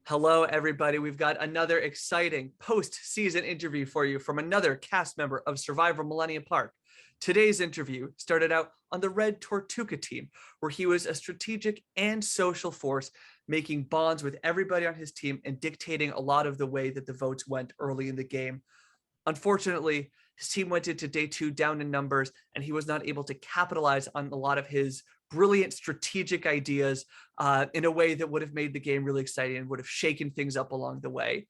Hello, everybody. We've got another exciting post-season interview for you from another cast member of Survivor Millennium Park. Today's interview started out on the Red Tortuga team, where he was a strategic and social force, making bonds with everybody on his team and dictating a lot of the way that the votes went early in the game. Unfortunately, his team went into day two down in numbers, and he was not able to capitalize on a lot of his brilliant strategic ideas in a way that would have made the game really exciting and would have shaken things up along the way.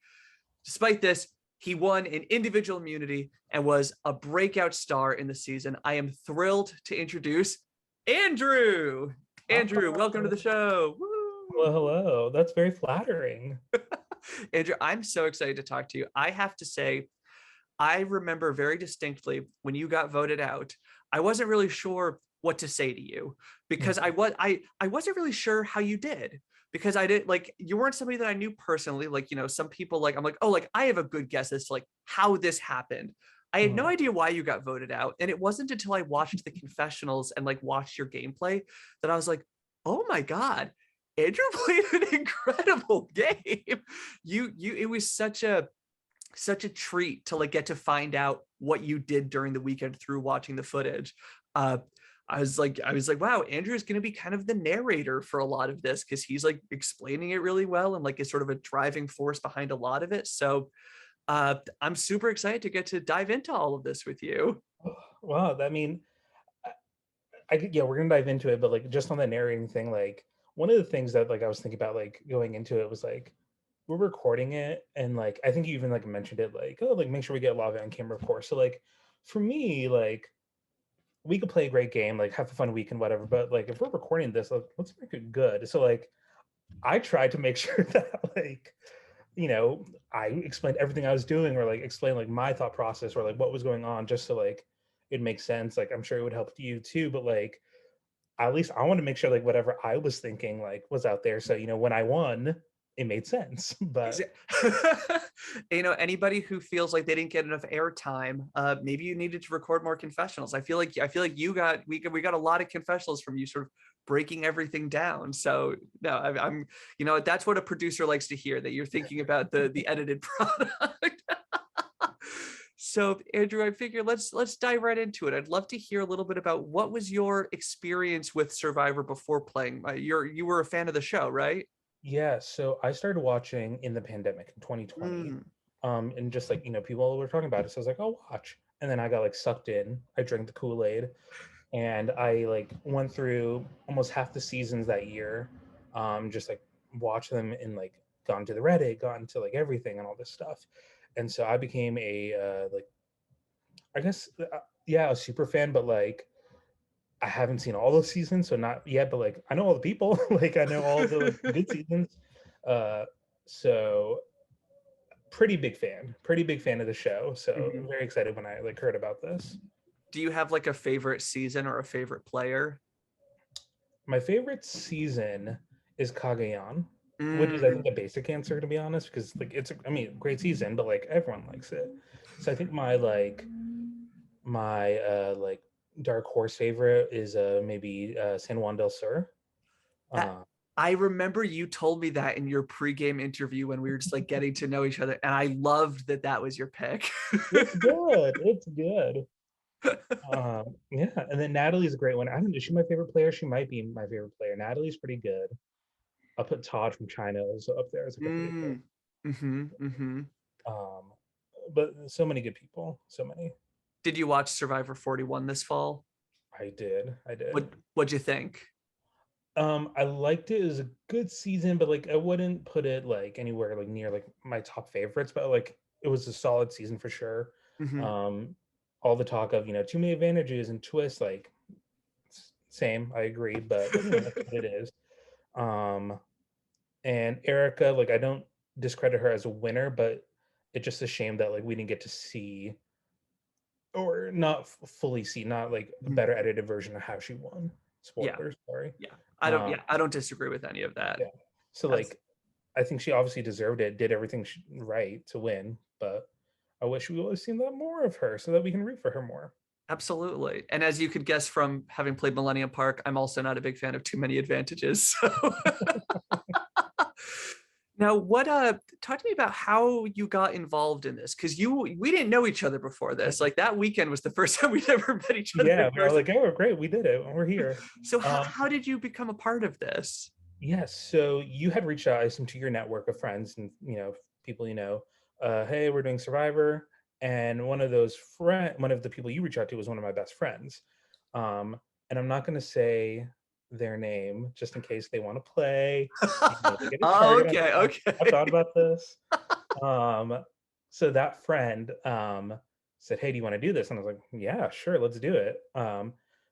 Despite this, he won in individual immunity and was a breakout star in the season. I am thrilled to introduce Andrew. Andrew, welcome to the show. Hello, hello. That's very flattering. Andrew, I'm so excited to talk to you. I have to say, I remember very distinctly when you got voted out, I wasn't really sure what to say to you because I wasn't really sure how you did, because I didn't, like, you weren't somebody that I knew personally. Like, some people, like, I'm like, oh, like I have a good guess as to like how this happened. I had no idea why you got voted out. And it wasn't until I watched the confessionals and like watched your gameplay that I was like, oh my God, Andrew played an incredible game. It was such a treat to like get to find out what you did during the weekend through watching the footage. Uh, I was like, wow, Andrew's going to be kind of the narrator for a lot of this because he's like explaining it really well and like is sort of a driving force behind a lot of it. So I'm super excited to get to dive into all of this with you. Wow, I mean, yeah, we're gonna dive into it, but like just on the narrating thing, like one of the things that like I was thinking about like going into it was like we're recording it, and like I think you even like mentioned it, like oh, like make sure we get a lot of it on camera, of course. So like for me, like we could play a great game, like have a fun week and whatever, but like if we're recording this, like, let's make it good. So like I tried to make sure that like I explained everything I was doing, or like explain like my thought process, or like what was going on, just so like it makes sense. Like I'm sure it would help you too, but like at least I want to make sure like whatever I was thinking like was out there. So when I won, it made sense. But Anybody who feels like they didn't get enough airtime, maybe you needed to record more confessionals. I feel like we got a lot of confessionals from you, sort of breaking everything down. So no, I'm that's what a producer likes to hear, that you're thinking about the edited product. So Andrew, I figure let's dive right into it. I'd love to hear a little bit about what was your experience with Survivor before playing. You were a fan of the show, right? yeah, so I started watching in the pandemic in 2020. Mm. And just like, people were talking about it. So I was like, oh, watch. And then I got like sucked in. I drank the Kool-Aid, and I like went through almost half the seasons that year. Just like watch them and like gone to the Reddit, gone to like everything and all this stuff. And so I became a like I guess yeah, a super fan, but like I haven't seen all those seasons, so not yet, but like I know all the people, like I know all the like, good seasons. Uh so pretty big fan of the show. So I'm Mhm. very excited when I like heard about this. Do you have like a favorite season or a favorite player? My favorite season is Kagayan, which is I think Mm. a basic answer to be honest, because like I mean great season, but like everyone likes it. So I think my like dark horse favorite is maybe San Juan del Sur. That Uh, I remember you told me that in your pregame interview when we were just like getting to know each other, and I loved that that was your pick. it's good. It's good. Yeah, and then Natalie's a great one. I don't know. Is she my favorite player? She might be my favorite player. Natalie's pretty good. I'll put Todd from China also up there as like a favorite. Mm. Mm-hmm. Mm-hmm. Um, but so many good people. So many. Did you watch Survivor 41 this fall? I did. I did. What'd you think? I liked it. It was a good season, but like I wouldn't put it like anywhere like near like my top favorites, but like it was a solid season for sure. Mm-hmm. Um, all the talk of too many advantages and twists, like same, I agree, but that's what it is. Um, and Erica, like I don't discredit her as a winner, but it's just a shame that like we didn't get to see, or not fully see, not like a better edited version of how she won. Yeah. Spoilers, sorry. Yeah. Um, I don't disagree with any of that. yeah. So That's like I think she obviously deserved it, did everything right to win, but I wish we would have seen that more of her so that we can root for her more. Absolutely. And as you could guess from having played Millennium Park, I'm also not a big fan of too many advantages. So Now, talk to me about how you got involved in this, because we didn't know each other before this. Like that weekend was the first time we'd ever met each other in Yeah, we were person. like, oh, great, we did it. We're here. So Um, how did you become a part of this? yes. So you had reached out, I assume, to your network of friends and people Hey, we're doing Survivor, and one of the people you reached out to was one of my best friends. Um, and I'm not going to say their name just in case they want to play. They get a target on Okay, them. I've okay. thought about this. Um, so that friend said, "Hey, do you want to do this?" And I was like, "Yeah, sure, let's do it."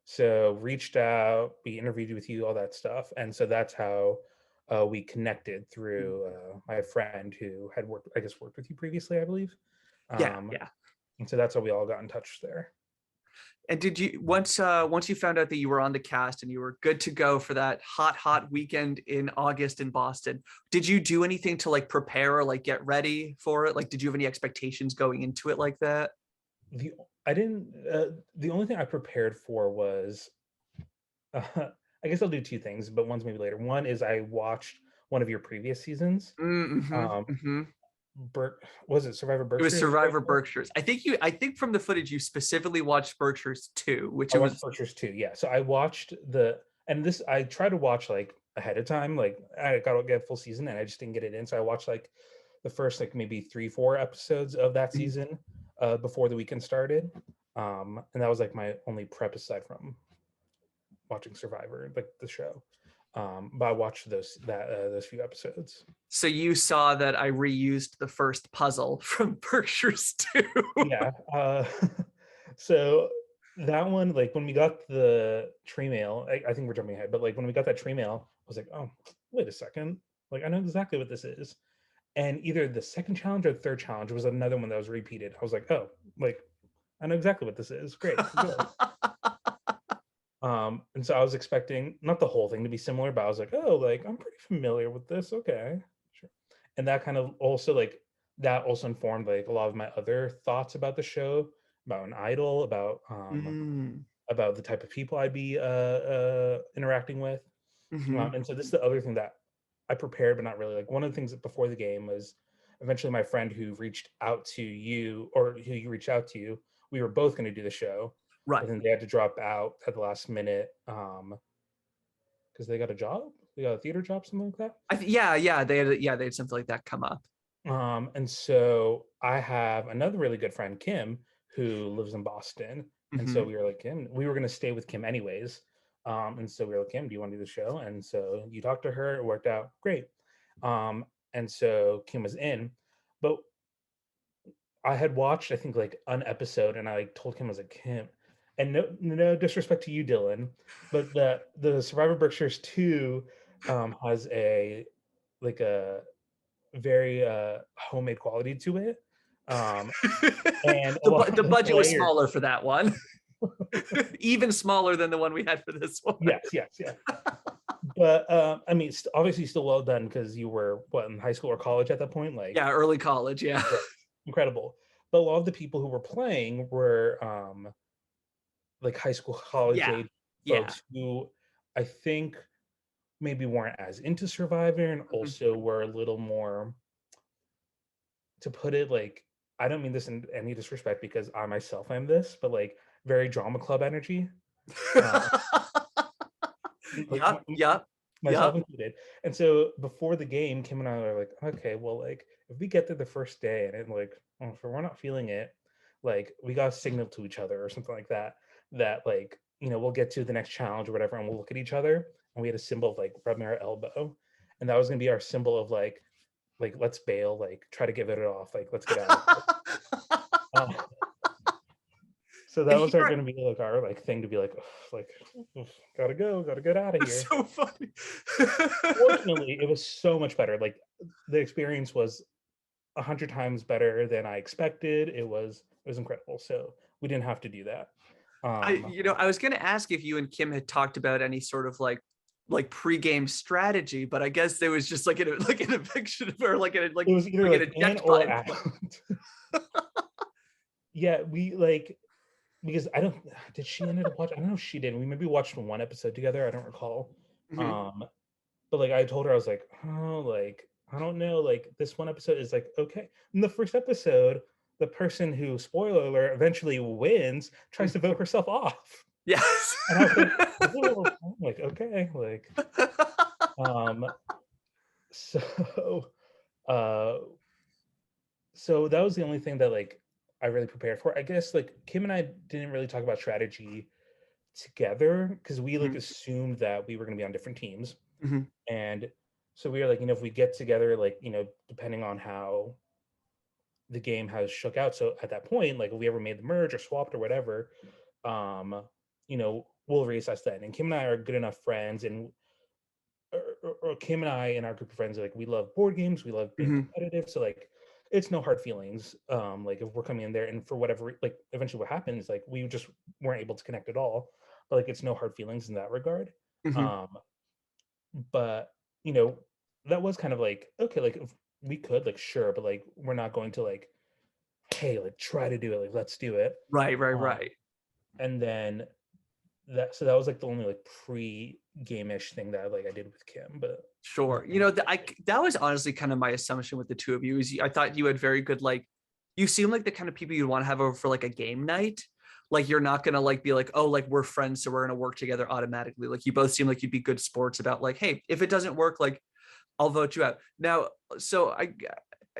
So reached out, we interviewed with you, all that stuff, and so that's how we connected through my friend who had worked with you previously, I believe. Yeah, Um, yeah. and so that's how we all got in touch there. And did you once you found out that you were on the cast and you were good to go for that hot weekend in August in Boston, did you do anything to like prepare or like get ready for it? Like, did you have any expectations going into it like that? The I didn't. The only thing I prepared for was I guess I'll do two things, but one's maybe later. One is I watched one of your previous seasons. Mm-hmm, Um, mm-hmm. was it Survivor It was Berkshire? Survivor Berkshires. I think from the footage you specifically watched Berkshires too, which I it watched was Berkshire's too. Yeah, so I watched and this I try to watch like ahead of time. Like I got to get a full season, and I just didn't get it in. So I watched like the first like maybe 3, 4 episodes of that season before the weekend started, and that was like my only prep aside from watching Survivor, like the show. But I watched those few episodes. so you saw that I reused the first puzzle from Berkshires too. Yeah. So that one, like when we got the tree mail, I think we're jumping ahead, but like when we got that tree mail, I was like, oh, wait a second. Like I know exactly what this is. And either the second challenge or the third challenge was another one that was repeated. I was like, oh, like I know exactly what this is. Great. Good. And so I was expecting not the whole thing to be similar, but I was like, oh, like I'm pretty familiar with this. Okay. Sure. And that kind of also like that also informed like a lot of my other thoughts about the show, about an idol, Mm, about the type of people I'd be interacting with. hmm. And so this is the other thing that I prepared, but not really. Like one of the things that before the game was eventually my friend who reached out to you, or who you reached out to, we were both going to do the show, but Right. then they had to drop out at the last minute because they got a job, they got a theater job, something like that. Yeah, they had something like that come up. And so I have another really good friend, Kim, who lives in Boston. And so Hmm. we were like, Kim, we were going to stay with Kim anyways. And so we were like, Kim, do you want to do the show? And so you talked to her, it worked out great. Um, and so Kim was in, but I had watched, I think, like an episode, and I like told Kim, I was like, Kim, and no disrespect to you, Dylan, but the Survivor Berkshires 2 has like a very homemade quality to it. Um, and a lot of The the budget was players, smaller for that one, even smaller than the one we had for this one. yes, yes, yeah. But I mean, obviously, still well done because you were what in high school or college at that point, like Yeah, early college. Yeah. right, incredible. But a lot of the people who were playing were like high school, college Yeah. age Yeah. folks who I think maybe weren't as into Survivor and Mhm. also were a little more, to put it like, I don't mean this in any disrespect because I myself am this, but like very drama club energy. Uh, like Yep. Yep. myself Yep. included. And so before the game, Kim and I were like, okay, well, like if we get there the first day and it like, if we're not feeling it, like we got to signal to each other or something like that, that like, we'll get to the next challenge or whatever, and we'll look at each other. And we had a symbol of like rubbing our elbow. And that was going to be our symbol of like, let's bail, like try to give it off, like, let's get out of here. Uh, so that And was our here, going to be like our like thing to be like, "Ugh, like, ugh, gotta go, gotta get out of it's here." so funny. Fortunately, it was so much better. Like the experience was 100 times better than I expected. It was incredible. So we didn't have to do that. Um, I was gonna ask if you and Kim had talked about any sort of like pre-game strategy, but I guess there was just like an eviction or it was either like an like in eject or button. out. Yeah, we like because I don't did she ended up watching? I don't know if she did. We maybe watched one episode together. I don't recall. Mhm. Um, but like I told her, I was like, oh, like I don't know, like this one episode is like, okay. In the first episode, the person who, spoiler alert, eventually wins tries to vote herself off. Yes. And I was like, whoa, I'm like, okay, like, um, so, uh, so that was the only thing that like I really prepared for. I guess like Kim and I didn't really talk about strategy together because we like Mhm, assumed that we were going to be on different teams, mhm, and so we were like, if we get together, like, depending on how the game has shook out. So at that point, like if we ever made the merge or swapped or whatever, we'll reassess then. And Kim and I are good enough friends, and or Kim and I and our group of friends, like we love board games, we love being mhm, competitive. So like it's no hard feelings. Like if we're coming in there and for whatever, like eventually what happens, like we just weren't able to connect at all. But like it's no hard feelings in that regard. mhm. Um, but you know, that was kind of like, okay, like if we could, like sure, but like we're not going to like, hey, like try to do it, like let's do it. Right, right, Um, right. and then that was like the only like pre-game-ish thing that like I did with Kim, but Sure. nothing else. That was honestly kind of my assumption with the two of you is I thought you had very good, like, you seem like the kind of people you'd want to have over for like a game night. Like you're not gonna like be like, oh, like we're friends, so we're gonna work together automatically. Like you both seem like you'd be good sports about like, hey, if it doesn't work, like I'll vote you out. Now, so I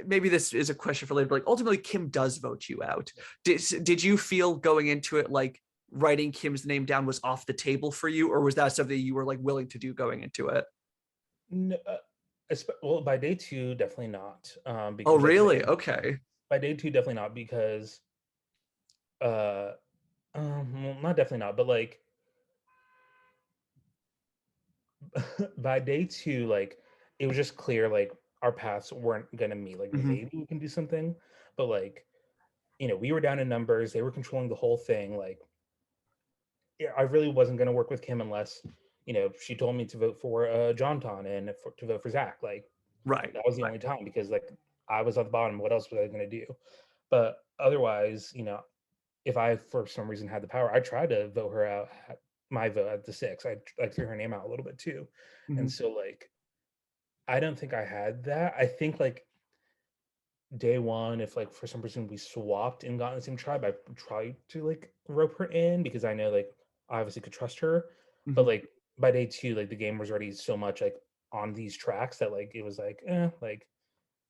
maybe this is a question for later, but like ultimately Kim does vote you out. Did you feel going into it like writing Kim's name down was off the table for you, or was that something you were like willing to do going into it? No, well, by day two, definitely not. Oh, Because like really? Okay. by day two, definitely not because uh, well, not definitely not, but like by day two, like it was just clear like our paths weren't gonna meet. Like Hmm. maybe we can do something, but like we were down in numbers. They were controlling the whole thing. Like yeah, I really wasn't gonna work with Kim unless she told me to vote for John Ton and to vote for Zach. Like Right. that was the only time because like I was at the bottom. What else was I gonna do? But otherwise, if I for some reason had the power, I tried to vote her out. My vote at the six. I threw her name out a little bit too, and Hmm. so like I don't think I had that. I think like day one, if like for some reason we swapped and got in the same tribe, I tried to like rope her in because I know like I obviously could trust her. But Hmm. like by day two, like the game was already so much like on these tracks that like it was like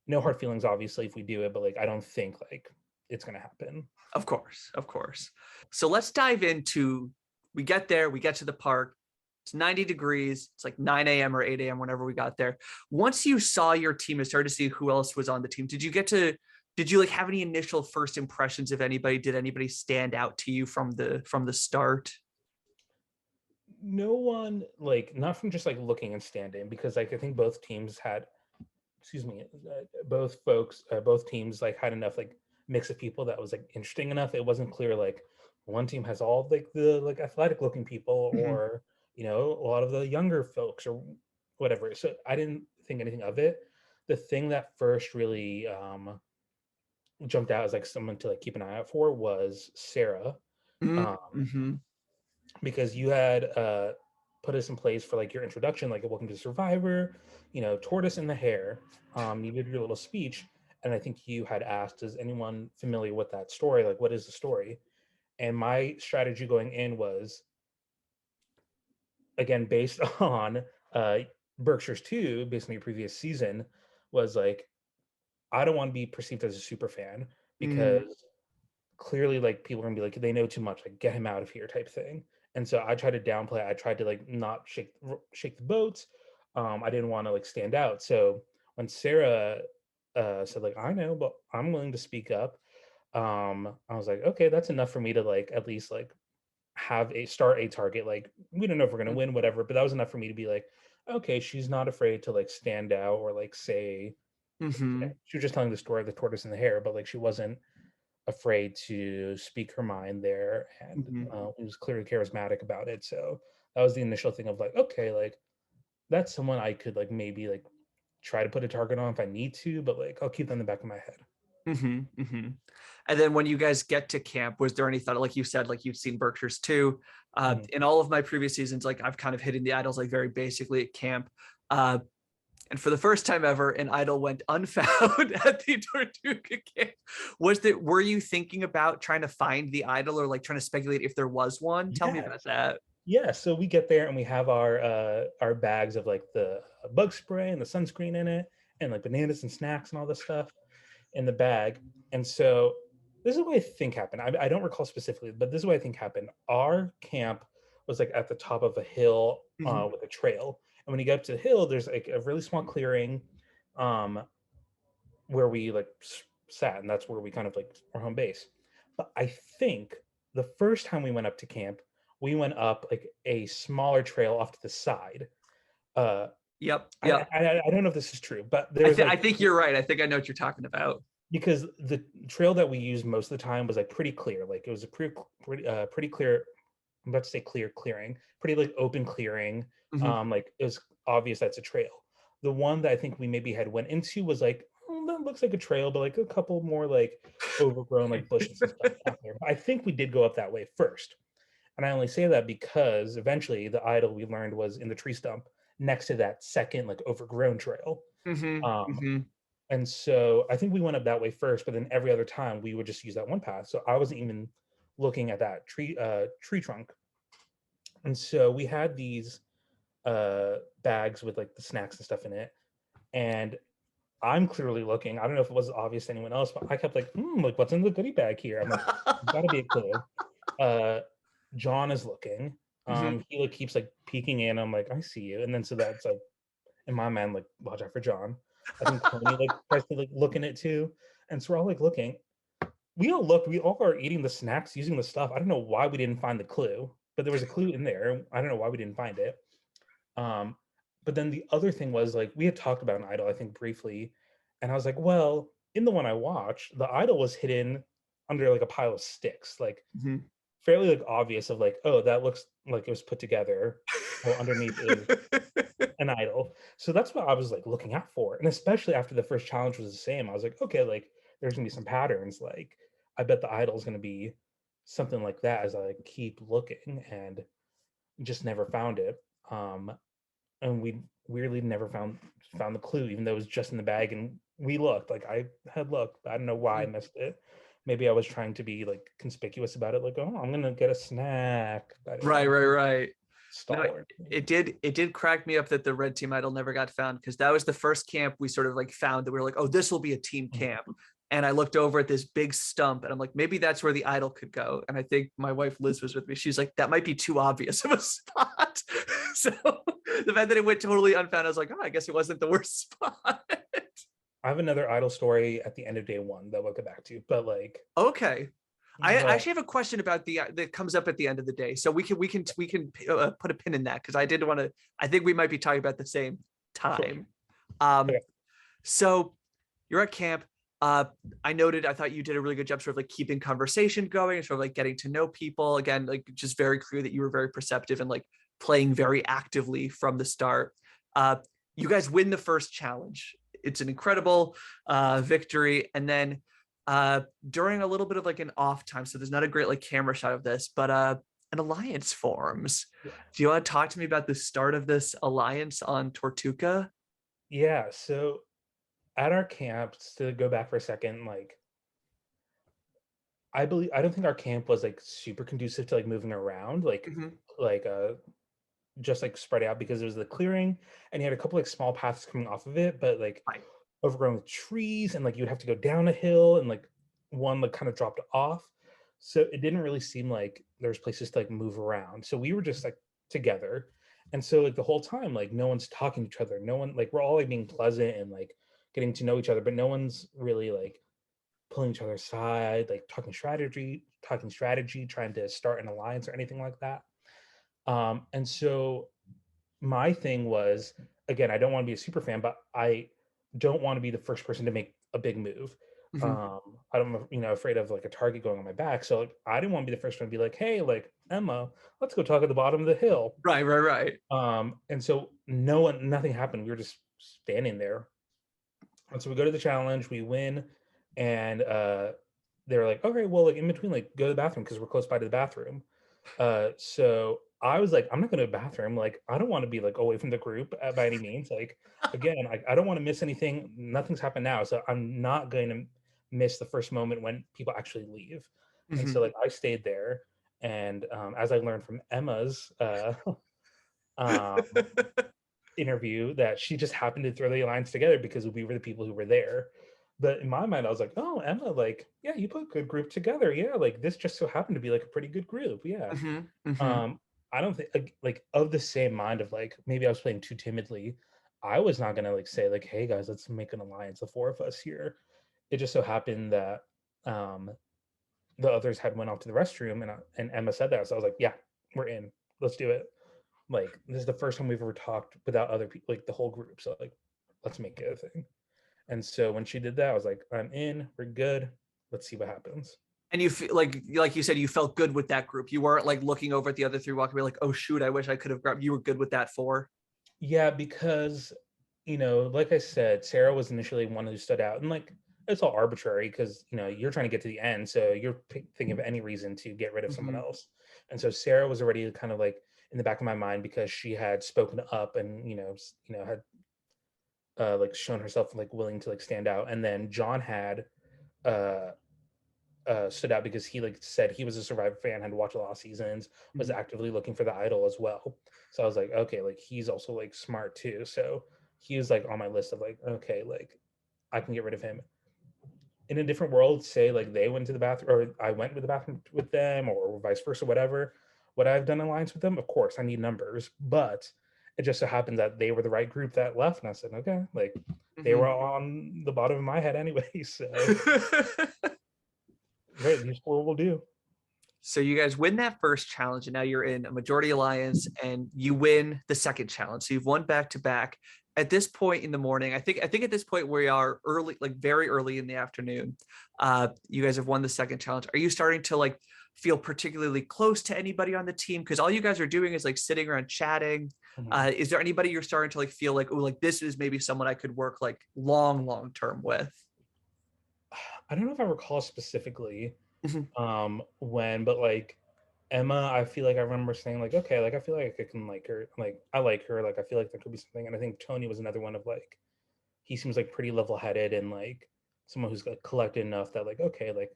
no hard feelings obviously if we do it, but like I don't think like it's gonna happen. Of course, of course. So let's dive into. We get there. We get to the park. It's 90 degrees. It's like 9 a.m. or 8 a.m. whenever we got there. Once you saw your team and started to see who else was on the team, did you get to? Did you like have any initial first impressions of anybody? Did anybody stand out to you from the start? No one like not from just like looking and standing because like I think both teams had excuse me, both teams like had enough like mix of people that was like interesting enough. It wasn't clear like one team has all like the like athletic looking people Mhm, or a lot of the younger folks or whatever. So I didn't think anything of it. The thing that first really jumped out as like someone to like keep an eye out for was Sarah. mhm, Um, mhm, because you had put us in place for like your introduction, like a welcome to Survivor, tortoise in the hair. You did your little speech, and I think you had asked, "Is anyone familiar with that story? Like, what is the story?" And my strategy going in was again based on uh, Berkshire's two, based on your previous season, was like I don't want to be perceived as a super fan mhm, because clearly like people are gonna be like they know too much, like get him out of here type thing. And so I tried to downplay. I tried to like not shake the boats. I didn't want to like stand out. So when Sarah said like I know, but I'm willing to speak up, I was like okay, that's enough for me to like at least like have a start a target. Like we don't know if we're gonna mhm, win, whatever, but that was enough for me to be like okay, she's not afraid to like stand out or like say mhm, she was just telling the story of the tortoise and the hare, but like she wasn't afraid to speak her mind there, and mhm. he was clearly charismatic about it. So that was the initial thing of like, okay, like that's someone I could like maybe like try to put a target on if I need to, but like I'll keep that in the back of my head. Hmm. Hmm. And then when you guys get to camp, was there any thought, like you said, like you've seen Berkshire's too? Mhm. In all of my previous seasons, like I've kind of hidden the idols like very basically at camp. Uh, And for the first time ever, an idol went unfound at the Tortuga camp. Were you thinking about trying to find the idol or like trying to speculate if there was one? Tell me Yeah, about that. yeah. So we get there and we have our bags of like the bug spray and the sunscreen in it, and like bananas and snacks and all this stuff in the bag. And so this is what I think happened. I don't recall specifically, but this is what I think happened. Our camp was like at the top of a hill Mhm. with a trail. And when you get up to the hill, there's like a really small clearing um, where we like sat, and that's where we kind of like our home base. But I think the first time we went up to camp, we went up like a smaller trail off to the side. Uh, Yep. Yep. I don't know if this is true, but there was I like think you're right. I think I know what you're talking about. because the trail that we used most of the time was like pretty clear. Like it was a pretty clear. I'm about to say clearing, pretty like open clearing. Mhm. Like it was obvious that's a trail. The one that I think we maybe had went into was like that looks like a trail, but like a couple more like overgrown like bushes and stuff out there. But I think we did go up that way first, and I only say that because eventually the idol we learned was in the tree stump next to that second like overgrown trail. Mhm. Um, Mhm. and so I think we went up that way first, but then every other time we would just use that one path. So I wasn't even looking at that tree trunk. And so we had these bags with like the snacks and stuff in it. And I'm clearly looking. I don't know if it was obvious to anyone else, but I kept like, like what's in the goodie bag here? I'm like, gotta be a clue. Uh John is looking. Mhm. He like keeps like peeking in. I'm like, I see you. And then so that's like in my mind, like, watch out for John. I think Tony like tries to like look in it too. And so we're all like looking. We all looked, we all are eating the snacks, using the stuff. I don't know why we didn't find the clue, but there was a clue in there. I don't know why we didn't find it. Um, but then the other thing was like we had talked about an idol, I think briefly, and I was like, well, in the one I watched, the idol was hidden under like a pile of sticks, like Mhm. fairly like obvious of like, oh, that looks like it was put together. Well, underneath is an idol. So that's what I was like looking out for. And especially after the first challenge was the same, I was like, okay, like there's gonna be some patterns. Like I bet the idol is gonna be something like that as I like, keep looking and just never found it. Um, and we weirdly never found the clue, even though it was just in the bag and we looked. Like I had looked, but I don't know why I missed it. Maybe I was trying to be like conspicuous about it, like, oh, I'm gonna get a snack. I didn't Right, want to right, be right. No, stalwart. it did crack me up that the red team idol never got found because that was the first camp we sort of like found that we were like, oh, this will be a team camp. And I looked over at this big stump and I'm like, maybe that's where the idol could go. And I think my wife Liz was with me. She's like, that might be too obvious of a spot. So the fact that it went totally unfound, I was like, oh, I guess it wasn't the worst spot. I have another idol story at the end of day one that we'll get back to, but like, Okay. I but actually have a question about the that comes up at the end of the day. So we can put a pin in that because I did want to. I think we might be talking about the same sure. time. Um, Okay. so you're at camp. Uh, I thought you did a really good job sort of like keeping conversation going and sort of like getting to know people. Again, like just very clear that you were very perceptive and like playing very actively from the start. Uh, you guys win the first challenge. It's an incredible victory. And then during a little bit of like an off time, so there's not a great like camera shot of this, but an alliance forms. Yeah. Do you want to talk to me about the start of this alliance on Tortuga? Yeah. So at our camps, to go back for a second, like I don't think our camp was like super conducive to like moving around, Mhm. like just like spread out because it was the clearing and you had a couple like small paths coming off of it, but like Right. overgrown with trees and like you would have to go down a hill and like one like kind of dropped off. So it didn't really seem like there was places to like move around. So we were just like together. And so like the whole time, like no one's talking to each other. No one like we're all like being pleasant and like getting to know each other, but no one's really like pulling each other's side, like talking strategy, trying to start an alliance or anything like that. And so my thing was, again, I don't want to be a super fan, but I don't want to be the first person to make a big move. Mhm. I don't, afraid of like a target going on my back. So like, I didn't want to be the first one to be like, hey, like Emma, let's go talk at the bottom of the hill. Right, right, right. And so nothing happened. We were just standing there. And so we go to the challenge, we win, and they were like, okay, well, like in between, like go to the bathroom because we're close by to the bathroom. So I was like, I'm not going to the bathroom. Like, I don't want to be like away from the group by any means. Like, again, I don't want to miss anything. Nothing's happened now. So I'm not going to miss the first moment when people actually leave. And so Mhm. like I stayed there. And as I learned from Emma's um, interview, that she just happened to throw the lines together because we were the people who were there. But in my mind, I was like, oh, Emma, like, yeah, you put a good group together. Yeah, like this just so happened to be like a pretty good group. Yeah. Mhm. Mhm. Um, I don't think like of the same mind of like maybe I was playing too timidly. I was not gonna like say like, hey guys, let's make an alliance, the four of us here. It just so happened that um the others had went off to the restroom and Emma said that. So I was like, yeah, we're in. Let's do it. Like this is the first time we've ever talked without other people, like the whole group. So like, let's make it a thing. And so when she did that, I was like, I'm in. We're good. Let's see what happens. And you feel like you said, you felt good with that group. You weren't like looking over at the other three walking away like, oh shoot, I wish I could have grabbed. You were good with that four. Yeah, because like I said, Sarah was initially one who stood out, and like it's all arbitrary because you're trying to get to the end, so you're thinking of any reason to get rid of someone Mhm. else. And so Sarah was already kind of like in the back of my mind because she had spoken up and had like shown herself like willing to like stand out. And then John had uh stood out because he like said he was a Survivor fan, had watched a lot of seasons, was Mhm. actively looking for the idol as well. So I was like, okay, like he's also like smart too. So he was like on my list of like, okay, like I can get rid of him. In a different world, say like they went to the bathroom or I went to the bathroom with them or vice versa, whatever. Would I have done alliance with them? Of course, I need numbers, but it just so happened that they were the right group that left, and I said, okay, like they were Mhm. on the bottom of my head anyway. So great, these four will do. So you guys win that first challenge, and now you're in a majority alliance, and you win the second challenge. So you've won back to back. At this point in the morning, I think at this point we are early, like very early in the afternoon. You guys have won the second challenge. Are you starting to like feel particularly close to anybody on the team? Because all you guys are doing is like sitting around chatting. Mhm. Is there anybody you're starting to like feel like, oh, like this is maybe someone I could work like long term with? I don't know if I recall specifically Mhm. when, but like Emma, I feel like I remember saying like, okay, like I feel like I can like her, like I like her, like I feel like there could be something. And I think Tony was another one of like he seems like pretty level headed and like someone who's like collected enough that like okay, like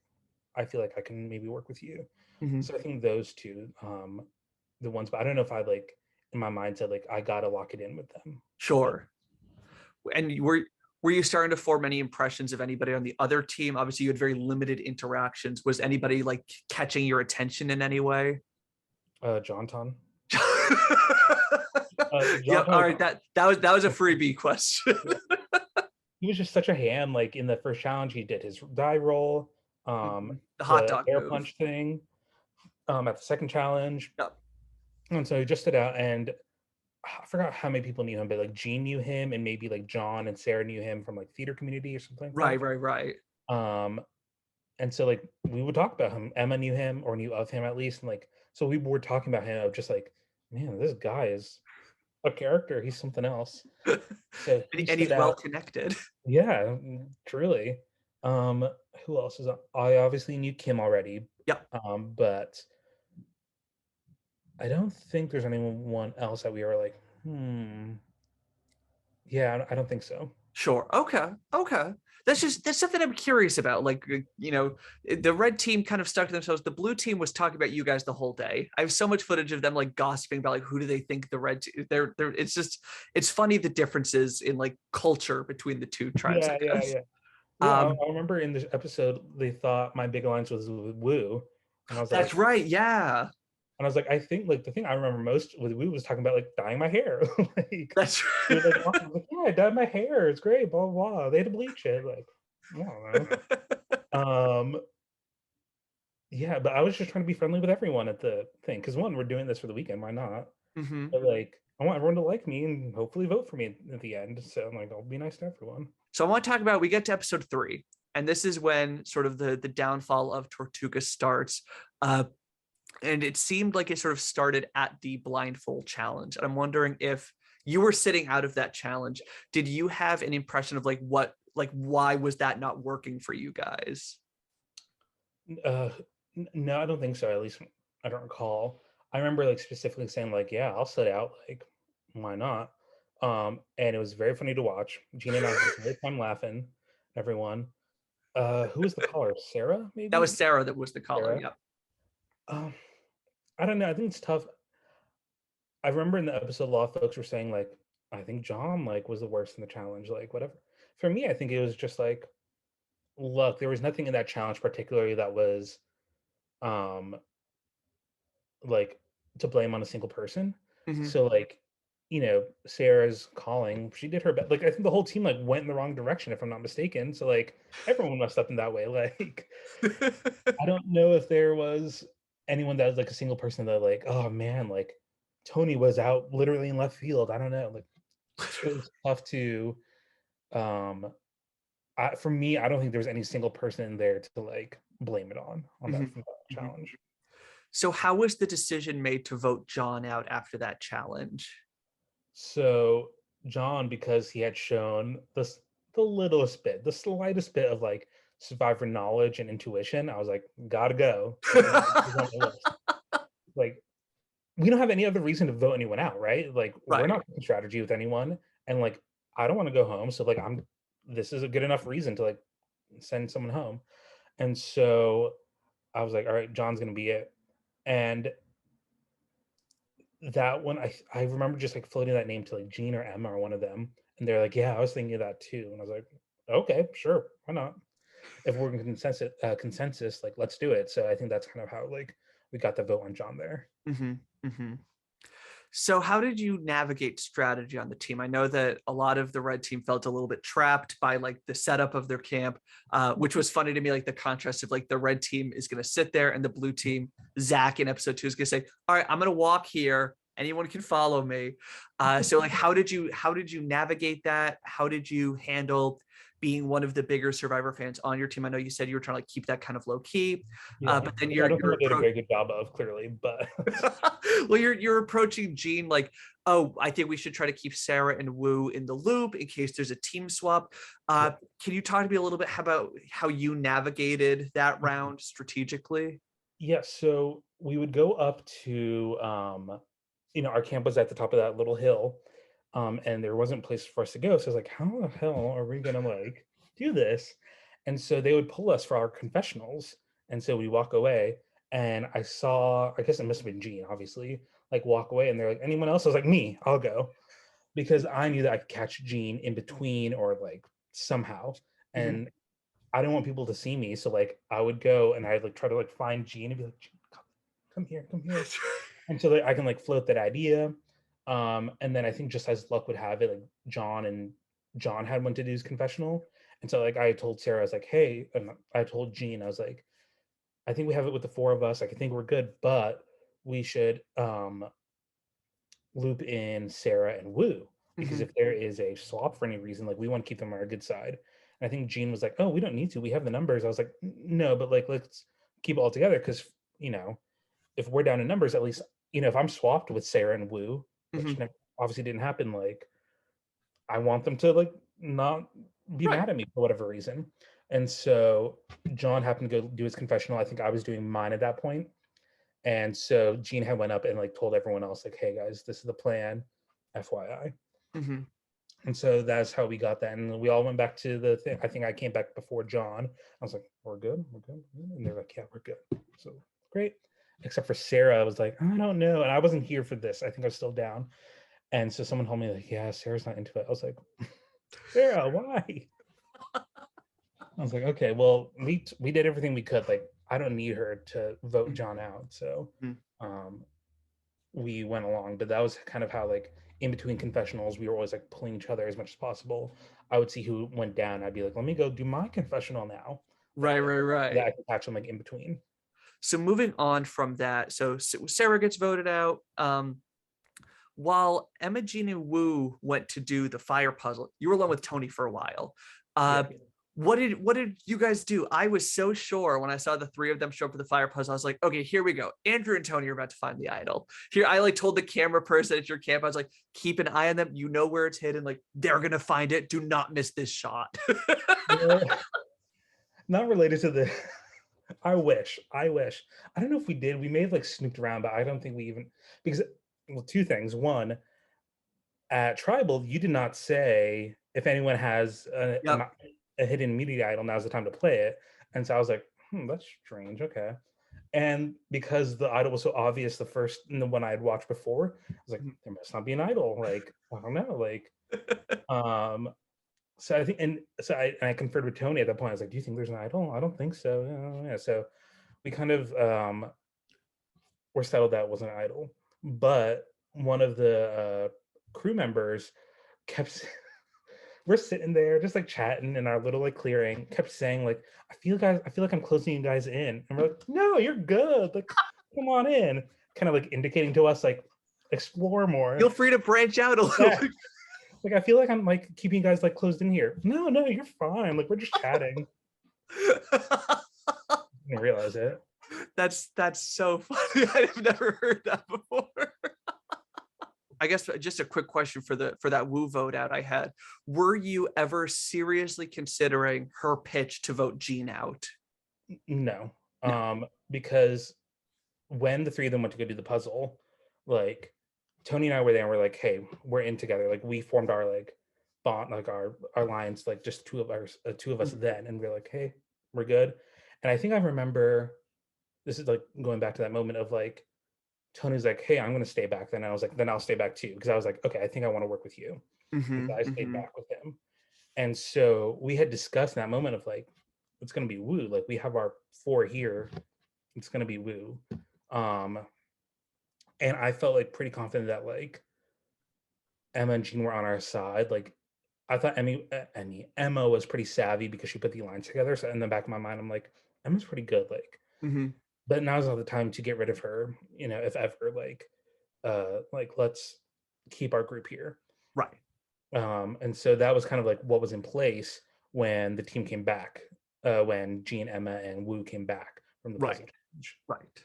I feel like I can maybe work with you. Mhm. So I think those two, the ones, but I don't know if I like in my mind said like I gotta lock it in with them. But Sure. And were you starting to form any impressions of anybody on the other team? Obviously, you had very limited interactions. Was anybody like catching your attention in any way? John Ton. Yeah. John Ton All was right. That was a freebie question. yeah. He was just such a ham. Like in the first challenge, he did his die roll, The hot the dog air move. punch thing, at the second challenge. Yep. And so he just stood out. And I forgot how many people knew him, but like Gene knew him, and maybe like John and Sarah knew him from like theater community or something like Right. Right. Right. that. And so like we would talk about him. Emma knew him or knew of him at least, and like so we were talking about him of just like, man, this guy is a character. He's something else. and So he and stood he's well out. connected. Yeah, truly. Um, who else is on? I obviously knew Kim already, Yep. but I don't think there's anyone else that we were like, yeah, I don't think so. Sure. Okay. Okay. That's something I'm curious about. Like, the red team kind of stuck to themselves. The blue team was talking about you guys the whole day. I have so much footage of them like gossiping about like who do they think the red they're it's funny the differences in like culture between the two tribes, I Yeah, yeah, guess. yeah. Yeah, Um, I remember in this episode they thought my big alliance was with Woo, and I was that's like, right. Yeah. I think like the thing I remember most with Woo was talking about like dyeing my hair, like That's we were like, I was like, yeah, I dyed my hair, it's great, blah blah blah. They had to bleach it, like I don't know. Yeah, but I was just trying to be friendly with everyone at the thing because one, we're doing this for the weekend, why not? Mhm. But like, I want everyone to like me and hopefully vote for me at the end. So I'm like, I'll be nice to everyone. So I want to talk about we get to episode 3, and this is when sort of the downfall of Tortuga starts. Uh, and it seemed like it sort of started at the blindfold challenge. And I'm wondering if you were sitting out of that challenge, did you have an impression of why was that not working for you guys? Uh, no, I don't think so. At least I don't recall. I remember like specifically saying like, yeah, I'll sit out. Like, why not? And it was very funny to watch. Gina and I had a great time laughing. Everyone. Who was the caller? Sarah, That was maybe? Sarah that was the caller. Sarah. Yep. Um, I don't know. I think it's tough. I remember in the episode, a lot of folks were saying like, I think John like was the worst in the challenge, like whatever. For me, I think it was just like, look, there was nothing in that challenge particularly that was um like to blame on a single person. Hmm. So like, Sarah's calling, she did her best. Like I think the whole team like went in the wrong direction, if I'm not mistaken. So like everyone messed up in that way. Like I don't know if there was anyone that was like a single person that like, oh man, like Tony was out literally in left field. I don't know. Like it was tough to um for me, I don't think there was any single person in there to like blame it on Hmm. that from that Hmm. challenge. So how was the decision made to vote John out after that challenge? So John, because he had shown this the littlest bit, the slightest bit of like survivor knowledge and intuition, I was like, gotta go. Like he's on the list. Like we don't have any other reason to vote anyone out, right? Like we're Right. not picking strategy with anyone, and like I don't want to go home, so like I'm. This is a good enough reason to like send someone home, and so I was like, all right, John's gonna be it, and that one I remember just like floating that name to like Gene or Emma or one of them, and they're like, yeah, I was thinking of that too, and I was like, okay, sure, why not? If we're in consensus, like let's do it. So I think that's kind of how like we got the vote on John there. Hmm. Hmm. So, how did you navigate strategy on the team? I know that a lot of the red team felt a little bit trapped by like the setup of their camp, which was funny to me. Like the contrast of like the red team is going to sit there and the blue team, Zach in episode 2 is going to say, "All right, I'm going to walk here. Anyone can follow me." So, like, how did you navigate that? How did you handle being one of the bigger Survivor fans on your team? I know you said you were trying to like keep that kind of low key, Yeah, but then I don't think you're I did a approach. very good job of clearly, but Well, you're approaching Gene like, oh, I think we should try to keep Sarah and Wu in the loop in case there's a team swap. yeah. Can you talk to me a little bit about how you navigated that round strategically? Yeah, so we would go up to our camp was at the top of that little hill, and there wasn't a place for us to go. So I was like, how the hell are we gonna like do this? And so they would pull us for our confessionals. And so we walk away, and I saw, I guess it must have been Gene, obviously, like walk away, and they're like, anyone else? I was like, me, I'll go. Because I knew that I could catch Gene in between or like somehow. Hmm. And I didn't want people to see me. So like I would go and I'd like try to like find Gene and be like, Gene, come here, come here. And so that I can like float that idea. And then I think just as luck would have it, like John had went to do his confessional. And so like I told Sarah, I was like, hey, and I told Gene, I was like, I think we have it with the four of us. Like I think we're good, but we should loop in Sarah and Wu, because Hmm. if there is a swap for any reason, like we want to keep them on our good side. And I think Gene was like, "Oh, we don't need to. We have the numbers." I was like, "No, but like let's keep it all together because if we're down in numbers, at least if I'm swapped with Sarah and Wu, which Hmm. obviously didn't happen, like I want them to like not be Right. mad at me for whatever reason." And so John happened to go do his confessional. I think I was doing mine at that point. And so Gene had went up and like told everyone else, like, hey guys, this is the plan, FYI. Hmm. And so that's how we got that. And we all went back to the thing. I think I came back before John. I was like, we're good, we're good. And they're like, yeah, we're good. So great. Except for Sarah, I was like, I don't know. And I wasn't here for this. I think I was still down. And so someone told me, like, yeah, Sarah's not into it. I was like, Sarah, why? I was like, okay, well, we did everything we could. Like, I don't need her to vote John out. So Hmm. um we went along, but that was kind of how like in between confessionals we were always like pulling each other as much as possible. I would see who went down, I'd be like, let me go do my confessional now, Right, right, that I right. could catch them like in between. So moving on from that, so Sarah gets voted out. While Emma Jean and Wu went to do the fire puzzle, you were alone with Tony for a while. Yeah, Uh, what did you guys do? I was so sure when I saw the three of them show up for the fire puzzle. I was like, okay, here we go. Andrew and Tony are about to find the idol. Here, I like told the camera person at your camp, I was like, keep an eye on them. You know where it's hidden. Like they're gonna find it. Do not miss this shot. well, not related to the I wish. I wish. I don't know if we did. We may have like snooped around, but I don't think we even because well, two things. One, at Tribal, you did not say if anyone has Yep. a hidden media idol, now's the time to play it. And so I was like, that's strange. Okay. And because the idol was so obvious, the one I had watched before, I was like, there must not be an idol. Like, I don't know. Like, um, so I think, and I conferred with Tony at that point. I was like, do you think there's an idol? I don't think so. Yeah. So we kind of were settled that it wasn't an idol. But one of the crew members kept we're sitting there just like chatting in our little like clearing, kept saying like, I feel like I'm closing you guys in. And we're like, no, you're good. Like, come on in. Kind of like indicating to us like explore more. Feel free to branch out a little. Yeah. Like I feel like I'm like keeping you guys like closed in here. No, you're fine. Like we're just chatting. I didn't realize it. That's so funny. I've never heard that before. I guess just a quick question for that Woo vote out I had. Were you ever seriously considering her pitch to vote Jean out? No. No. Because when the three of them went to go do the puzzle, like Tony and I were there and we're like, hey, we're in together. Like we formed our like bond, like our alliance, like just two of us then. And we're like, hey, we're good. And I think I remember this is like going back to that moment of like Tony's like, hey, I'm gonna stay back. Then I was like, then I'll stay back too. Because I was like, okay, I think I want to work with you. And so I stayed back with him. And so we had discussed in that moment of like, it's gonna be Woo. Like we have our four here. It's gonna be Woo. And I felt like pretty confident that like Emma and Jean were on our side. Like I thought Emma was pretty savvy because she put the lines together. So in the back of my mind, I'm like, Emma's pretty good. Like, but now's not the time to get rid of her. You know, if ever, like let's keep our group here. Right. And so that was kind of like what was in place when the team came back, when Jean, Emma, and Woo came back from the puzzle challenge. Right.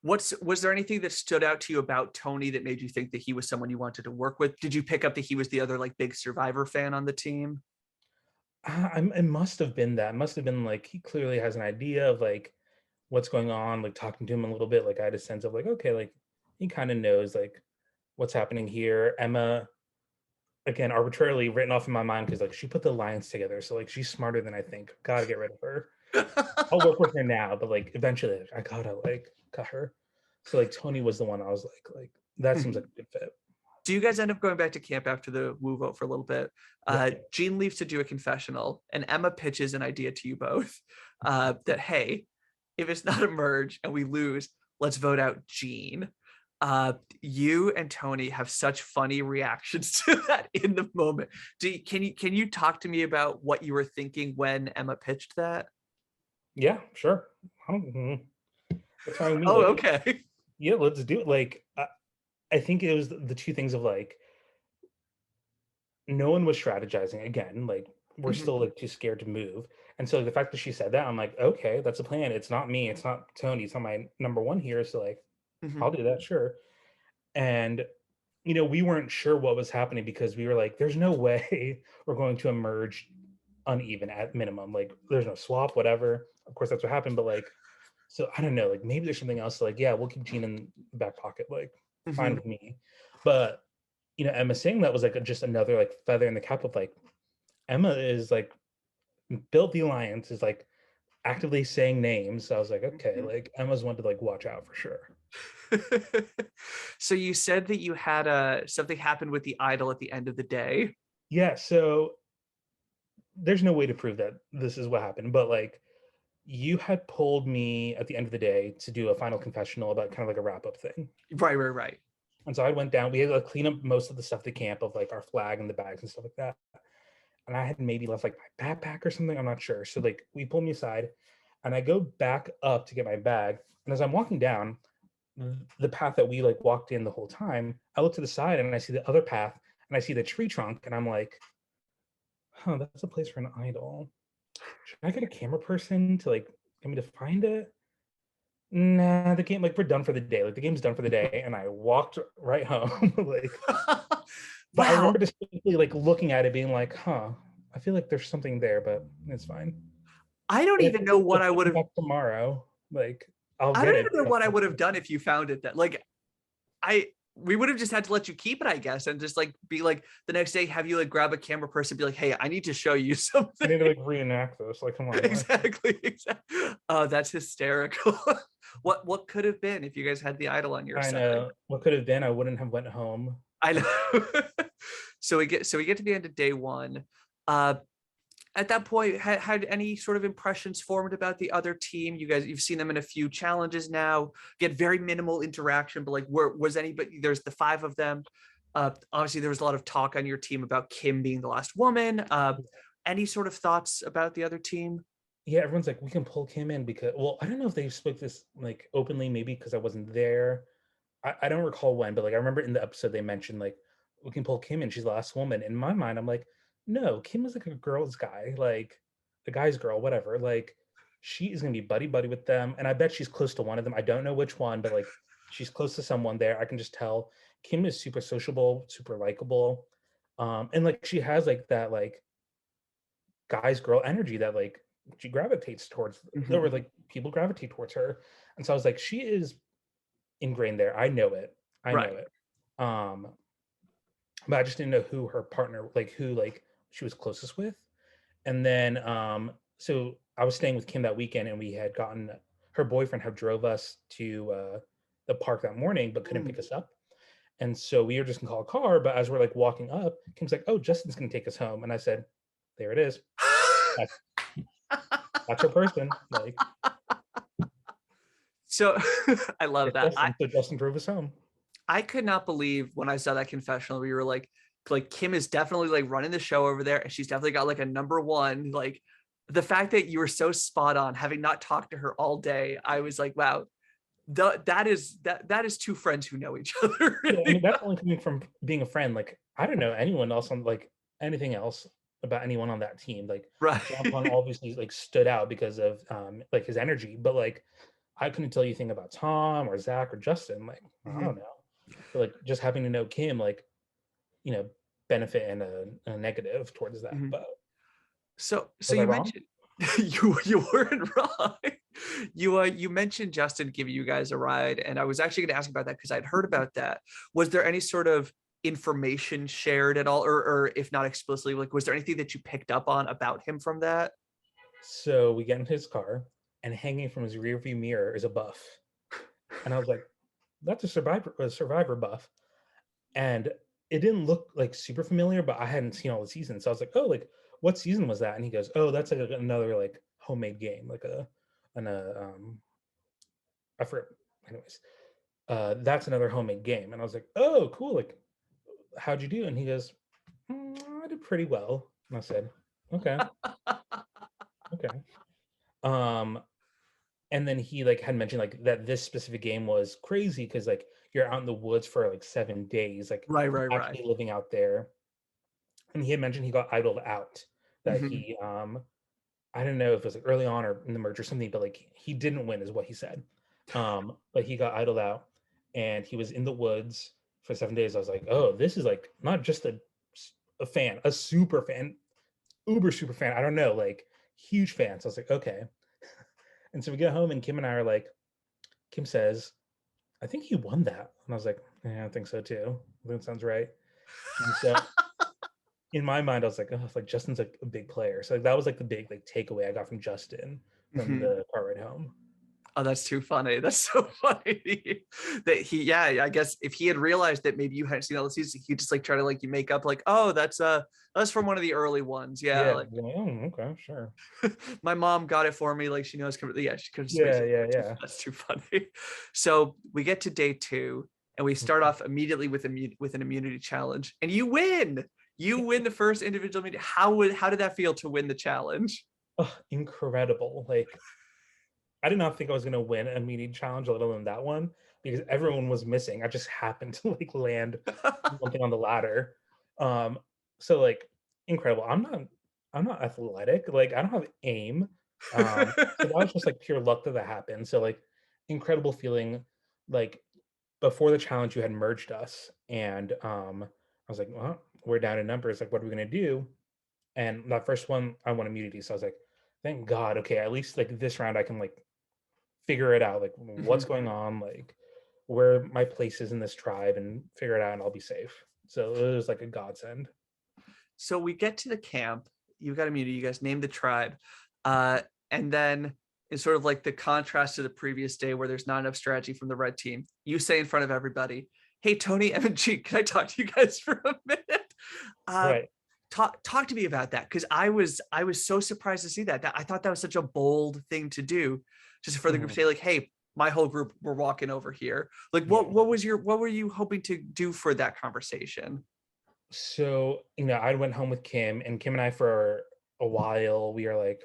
Was there anything that stood out to you about Tony that made you think that he was someone you wanted to work with? Did you pick up that he was the other like big Survivor fan on the team? It must have been that. It must have been like he clearly has an idea of like what's going on. Like talking to him a little bit, like I had a sense of like, okay, like he kind of knows like what's happening here. Emma, again, arbitrarily written off in my mind because like she put the lines together, so like she's smarter than I think. Gotta get rid of her. I'll work with her now, but like eventually I gotta like cut her. So like Tony was the one I was like that seems like a good fit. Do you guys end up going back to camp after the Woo vote for a little bit? Jean leaves to do a confessional, and Emma pitches an idea to you both that, hey, if it's not a merge and we lose, let's vote out Jean. You and Tony have such funny reactions to that in the moment. Can you talk to me about what you were thinking when Emma pitched that? Yeah, sure. That's how I mean. Oh, Like, okay. yeah, let's do it. Like, I think it was the two things of like, no one was strategizing again. Like, we're still like too scared to move. And so the fact that she said that, I'm like, okay, that's a plan. It's not me. It's not Tony. It's not my number one here. So like, I'll do that, sure. And you know, we weren't sure what was happening because we were like, there's no way we're going to emerge uneven at minimum. Like, there's no swap, whatever. Of course, that's what happened. But like, so I don't know. Like, maybe there's something else. Like, yeah, we'll keep Gene in the back pocket. Like, fine with me. But you know, Emma saying that was like just another like feather in the cap of like, Emma is like built the alliance, is like actively saying names. So I was like, okay, like Emma's one to like watch out for sure. So you said that you had something happen with the idol at the end of the day. Yeah, so there's no way to prove that this is what happened, but like you had pulled me at the end of the day to do a final confessional about kind of like a wrap-up thing. Right. And so I went down, we had to clean up most of the stuff at the camp of like our flag and the bags and stuff like that. And I had maybe left like my backpack or something, I'm not sure. So like we pulled me aside and I go back up to get my bag. And as I'm walking down the path that we like walked in the whole time, I look to the side and I see the other path and I see the tree trunk and I'm like, huh, that's a place for an idol. Should I get a camera person to like get me to find it? Nah, the game, like we're done for the day. Like the game's done for the day. And I walked right home. Like, but I remember distinctly like looking at it being like, huh, I feel like there's something there, but it's fine. I don't If even know what if I I would come have. back tomorrow, like I'll I get don't it. even know what I would have done if you found it. That like I we would have just had to let you keep it, I guess, and just like be like the next day, have you like grab a camera person, be like, hey, I need to show you I something. need to like reenact this. Like, come on, like Exactly. Oh, that's hysterical. What could have been if you guys had the idol on your I side? know what could have been. I wouldn't have went home. I Like, know. So we get to the end of day one. Uh, at that point, had any sort of impressions formed about the other team? You've seen them in a few challenges now. Get very minimal interaction, but like, was anybody? There's the five of them. Obviously, there was a lot of talk on your team about Kim being the last woman. Any sort of thoughts about the other team? yeah, everyone's like, we can pull Kim in because, well, I don't know if they spoke this like openly, maybe because I wasn't there. I don't recall when, but like I remember in the episode they mentioned like we can pull Kim in, she's the last woman. In my mind, I'm like, no, Kim is like a girl's guy, like a guy's girl, whatever. Like she is gonna be buddy buddy with them, and I bet she's close to one of them. I don't know which one, but like she's close to someone there. I can just tell. Kim is super sociable, super likable, and like she has like that like guy's girl energy that like she gravitates towards, or Mhm. like people gravitate towards her. And so I was like, she is ingrained there. I know it. I know Right. it. Um, but I just didn't know who her partner, like who like she was closest with. And then so I was staying with Kim that weekend, and we had gotten her boyfriend had drove us to the park that morning, but couldn't pick Mm. us up. And so we were just gonna call a car. But as we're like walking up, Kim's like, "Oh, Justin's gonna take us home." And I said, "There it is. That's that's her person. Like So I love it's that. I Justin." So Justin drove us home. I could not believe when I saw that confessional where you were like Kim is definitely like running the show over there, and she's definitely got like a number one. Like the fact that you were so spot on, having not talked to her all day, I was like, wow, that is two friends who know each other Yeah, I mean really that's well. only coming from being a friend. Like I don't know anyone else on like anything else about anyone on that team. Like John Pong Right. obviously like stood out because of like his energy, but like I couldn't tell you anything about Tom or Zach or Justin. Like I don't Mhm. know. But like just having to know Kim, like you know, benefit and a negative towards that. Mhm. But So was I you wrong? mentioned you weren't wrong. You mentioned Justin giving you guys a ride, and I was actually going to ask about that because I'd heard about that. Was there any sort of information shared at all, or if not explicitly, like was there anything that you picked up on about him from that? So we get in his car, and hanging from his rearview mirror is a buff, and I was like, "That's a survivor buff." And it didn't look like super familiar, but I hadn't seen all the seasons, so I was like, "Oh, like what season was that?" And he goes, "Oh, that's like another like homemade game, like I forget." Anyways, that's another homemade game, and I was like, "Oh, cool! Like, how'd you do?" And he goes, "I did pretty well." And I said, "Okay, okay." Um, and then he like had mentioned like that this specific game was crazy because like you're out in the woods for like 7 days, like Right, right, right. actually living out there. And he had mentioned he got idled out. That Mhm. he I don't know if it was like early on or in the merge or something, but like he didn't win is what he said. But he got idled out and he was in the woods for 7 days. I was like, oh, this is like not just a fan, a super fan, uber super fan. I don't know, like huge fan. So I was like, okay. And so we get home and Kim and I are like, Kim says, I think he won that. And I was like, yeah, I think so too. I think that sounds right. And so in my mind, I was like, oh, it's like Justin's like a big player. So like, that was like the big like takeaway I got from Justin from Mhm. the car ride home. Oh, that's too funny. That's so funny that yeah, I guess if he had realized that maybe you hadn't seen all the seasons, he'd just like try to like you make up like, oh, that's from one of the early ones. Yeah, Yeah, like like, oh, okay, sure. my mom got it for me. Like she knows, yeah, she could just Yeah, yeah, yeah. that's too funny. So we get to day two, and we start Mhm. off immediately with with an immunity challenge, and you win. You win the first individual immunity. How did that feel to win the challenge? Oh, incredible! Like I did not think I was gonna win a meeting challenge, let alone that one, because everyone was missing. I just happened to like land something on the ladder. Um, so like incredible. I'm not athletic. Like I don't have aim. So that was just like pure luck that that happened. So like incredible feeling. Like before the challenge, you had merged us, and I was like, well, we're down in numbers. Like, what are we gonna do? And that first one, I won immunity. So I was like, thank God. Okay, at least like this round I can like figure it out, like what's Mhm. going on, like where my place is in this tribe, and figure it out, and I'll be safe. So it was like a godsend. So we get to the camp. You got immunity. You guys name the tribe, uh, and then in sort of like the contrast to the previous day, where there's not enough strategy from the red team, you say in front of everybody, "Hey, Tony, Em, and G, can I talk to you guys for a minute?" Uh, Right. talk to me about that, because I was so surprised to see that. I thought that was such a bold thing to do, just for the group to Mhm. say like, "Hey, my whole group, we're walking over here." Like, Yeah. what were you hoping to do for that conversation? So, I went home with Kim, and Kim and I for a while, we are like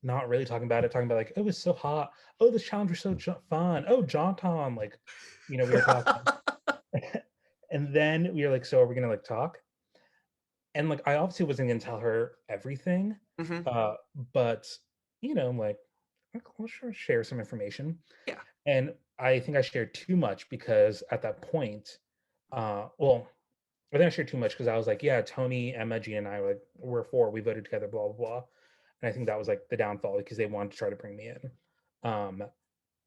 not really talking about like, oh, it's so hot. Oh, this challenge was so fun. Oh, Jonton, like, we were talking. And then we were like, so are we gonna like talk? And like I obviously wasn't gonna tell her everything. Mhm. Uh, but I'm like, let's sure share some information. Yeah. And I think I shared too much because at that point, well, I think I shared too much because I was like, yeah, Tony, Emma, Gina, and I were like, we're four, we voted together, blah, blah, blah. And I think that was like the downfall because they wanted to try to bring me in.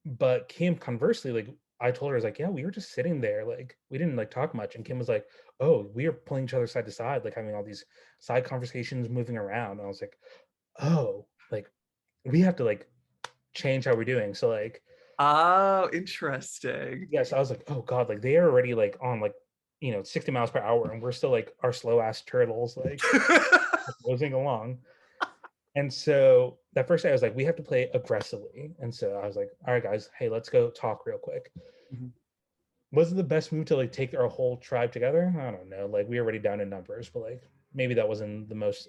But Kim, conversely, like I told her, I was like, yeah, we were just sitting there, like we didn't like talk much. And Kim was like, oh, we are pulling each other side to side, like having all these side conversations moving around. And I was like, oh, like we have to like change how we're doing. So like, Oh, interesting. yes, I was like, oh God, like they are already like on like 60 miles per hour, and we're still like our slow ass turtles, like moving along. And so that first day I was like, we have to play aggressively. And so I was like, all right, guys, hey, let's go talk real quick. Mhm. Was it the best move to like take our whole tribe together? I don't know. Like we were already down in numbers, but like maybe that wasn't the most,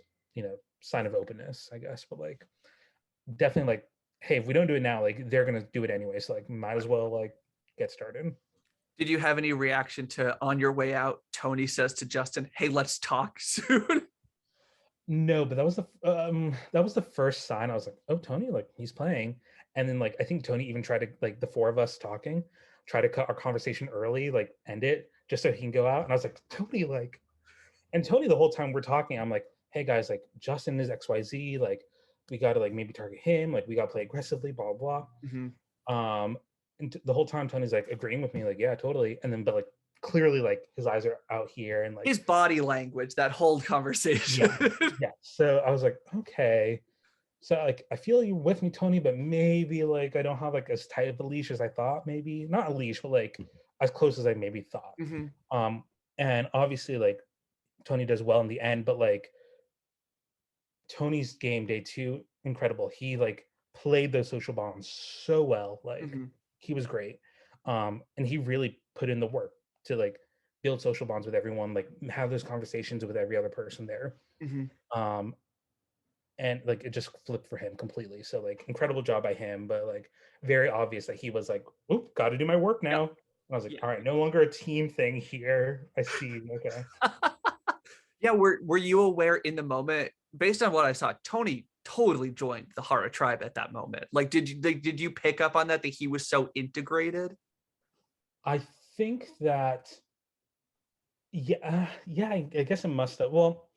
sign of openness, I guess. But like definitely like, hey, if we don't do it now, like they're gonna do it anyway. So like might as well like get started. Did you have any reaction to on your way out, Tony says to Justin, "Hey, let's talk soon"? No, but that was the first sign. I was like, oh, Tony, like he's playing. And then like I think Tony even tried to like the four of us talking, try to cut our conversation early, like end it just so he can go out. And I was like, Tony, like, and Tony the whole time we're talking, I'm like, hey guys, like Justin is XYZ, like we gotta like maybe target him, like we gotta play aggressively, blah blah Mhm. blah. And the whole time Tony's like agreeing with me, like, yeah, totally. And then but like clearly like his eyes are out here and like His body language, that whole conversation. yeah, yeah. So I was like, okay. So like I feel you're with me, Tony, but maybe like I don't have like as tight of a leash as I thought, maybe. Not a leash, but like as close as I maybe thought. Mhm. Um, and obviously like Tony does well in the end, but like Tony's game day two, incredible. He like played those social bonds so well. Like Mhm. he was great. And he really put in the work to like build social bonds with everyone, like have those conversations with every other person there. Mhm. Um, and like it just flipped for him completely. So like incredible job by him, but like very obvious that he was like, "Oop, got to do my work Yep. now." And I was like, Yeah. "All right, no longer a team thing here. I see. Okay." Yeah, were you aware in the moment, based on what I saw, Tony totally joined the Hara tribe at that moment? Like, did you pick up on that he was so integrated? I think that yeah, I guess it must have. Well,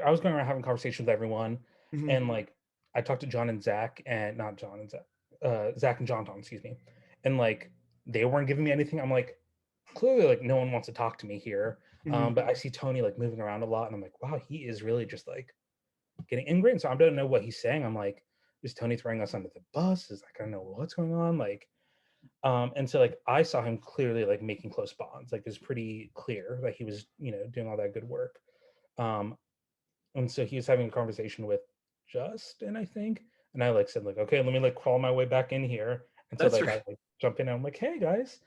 I was going around having conversations with everyone, Mhm. and like I talked to John and Zach, and not John and Zach, Zach and John Tom, excuse me, and like they weren't giving me anything. I'm like, clearly, like no one wants to talk to me here. Mhm. But I see Tony like moving around a lot, and I'm like, wow, he is really just like getting ingrained. So I don't know what he's saying. I'm like, is Tony throwing us under the bus? Is like I don't know what's going on, like. And so like I saw him clearly like making close bonds. Like it's pretty clear that he was, doing all that good work. Um, and so he was having a conversation with Justin, I think. And I like said, like, okay, let me like crawl my way back in here. And so That's like right. I like jump in and I'm like, hey guys.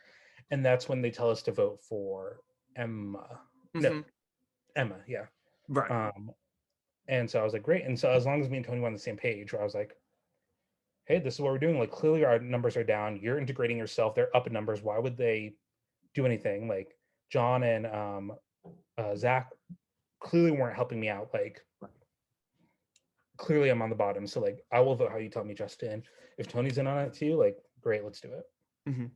And that's when they tell us to vote for Emma. No, Mhm. Emma, yeah. Right. Um, and so I was like, great. And so as long as me and Tony were on the same page, where I was like, hey, this is what we're doing. Like clearly our numbers are down. You're integrating yourself. They're up in numbers. Why would they do anything? Like John and Zach clearly weren't helping me out. Like clearly I'm on the bottom. So like I will vote how you tell me, Justin. If Tony's in on it too, like great, let's do it. Mhm.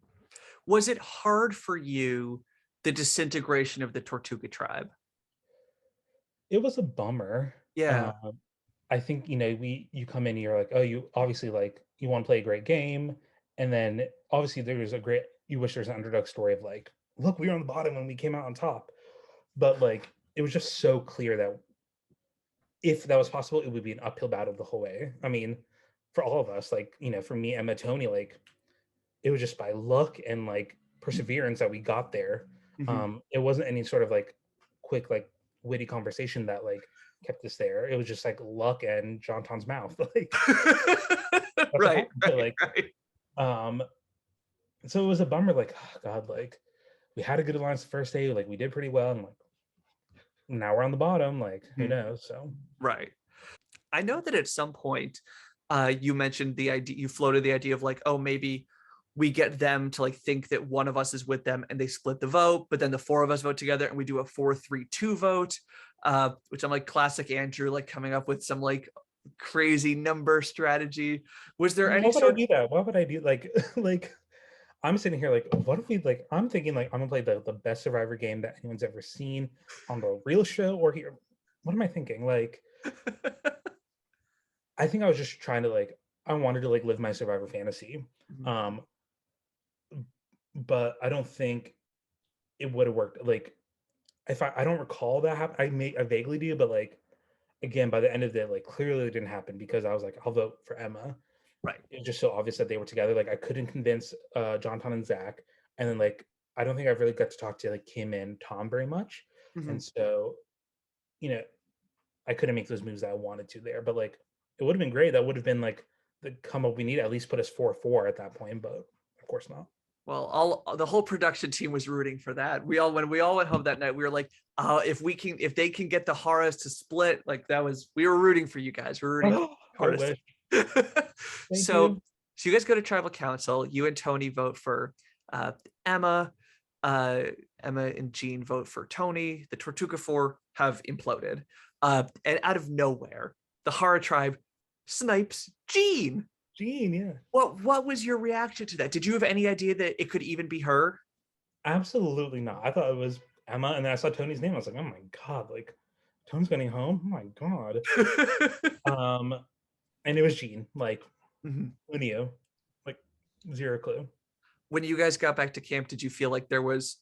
Was it hard for you, the disintegration of the Tortuga tribe? It was a bummer. Yeah. I think, you come in, you're like, oh, you obviously like you want to play a great game, and then obviously you wish there's an underdog story of like, look, we were on the bottom when we came out on top, but like it was just so clear that if that was possible, it would be an uphill battle the whole way. I mean, for all of us, like, for me, Emma, Tony, like it was just by luck and like perseverance that we got there. Mhm. It wasn't any sort of like quick, like witty conversation that like kept us there. It was just like luck and John Ton's mouth. Like that's what Right, happened. But right, like, right. um, so it was a bummer. Like, oh God, like we had a good alliance the first day. Like we did pretty well, and like now we're on the bottom. Like who Mhm. knows? So Right. I know that at some point, you mentioned the idea, you floated the idea of like, oh, maybe we get them to like think that one of us is with them and they split the vote, but then the four of us vote together and we do a 4-3-2 vote, which I'm like classic Andrew, like coming up with some like crazy number strategy. Was there any why would I sort? do that? Why would I do like like I'm sitting here like, what if we like? I'm thinking like I'm gonna play the best Survivor game that anyone's ever seen on the real show or here. What am I thinking? Like, I think I was just trying to like I wanted to like live my Survivor fantasy, um, but I don't think it would have worked. Like, if I don't recall that happen, I vaguely do, but like again, by the end of the day, like clearly it didn't happen because I was like, I'll vote for Emma. Right. It was just so obvious that they were together. Like I couldn't convince John Ton and Zach, and then like I don't think I've really got to talk to like Kim and Tom very much, and Mhm. so you know I couldn't make those moves that I wanted to there. But like it would have been great. That would have been like the come up we need. At least put us 4-4 at that point, but of course not. Well, all the whole production team was rooting for that. When we all went home that night, we were like, if they can get the Haras to split, like that was, we were rooting for you guys. We were rooting for I Haras. wish. Thank so, you. so you guys go to tribal council. You and Tony vote for Emma. Uh, Emma and Jean vote for Tony. The Tortuga Four have imploded. And out of nowhere, the Hara tribe snipes Jean. Gene, yeah. What was your reaction to that? Did you have any idea that it could even be her? Absolutely not. I thought it was Emma, and then I saw Tony's name. I was like, oh my god, like Tony's getting home. Oh my god. Um, and it was Gene. Like, who knew? Like, zero clue. When you guys got back to camp, did you feel like there was,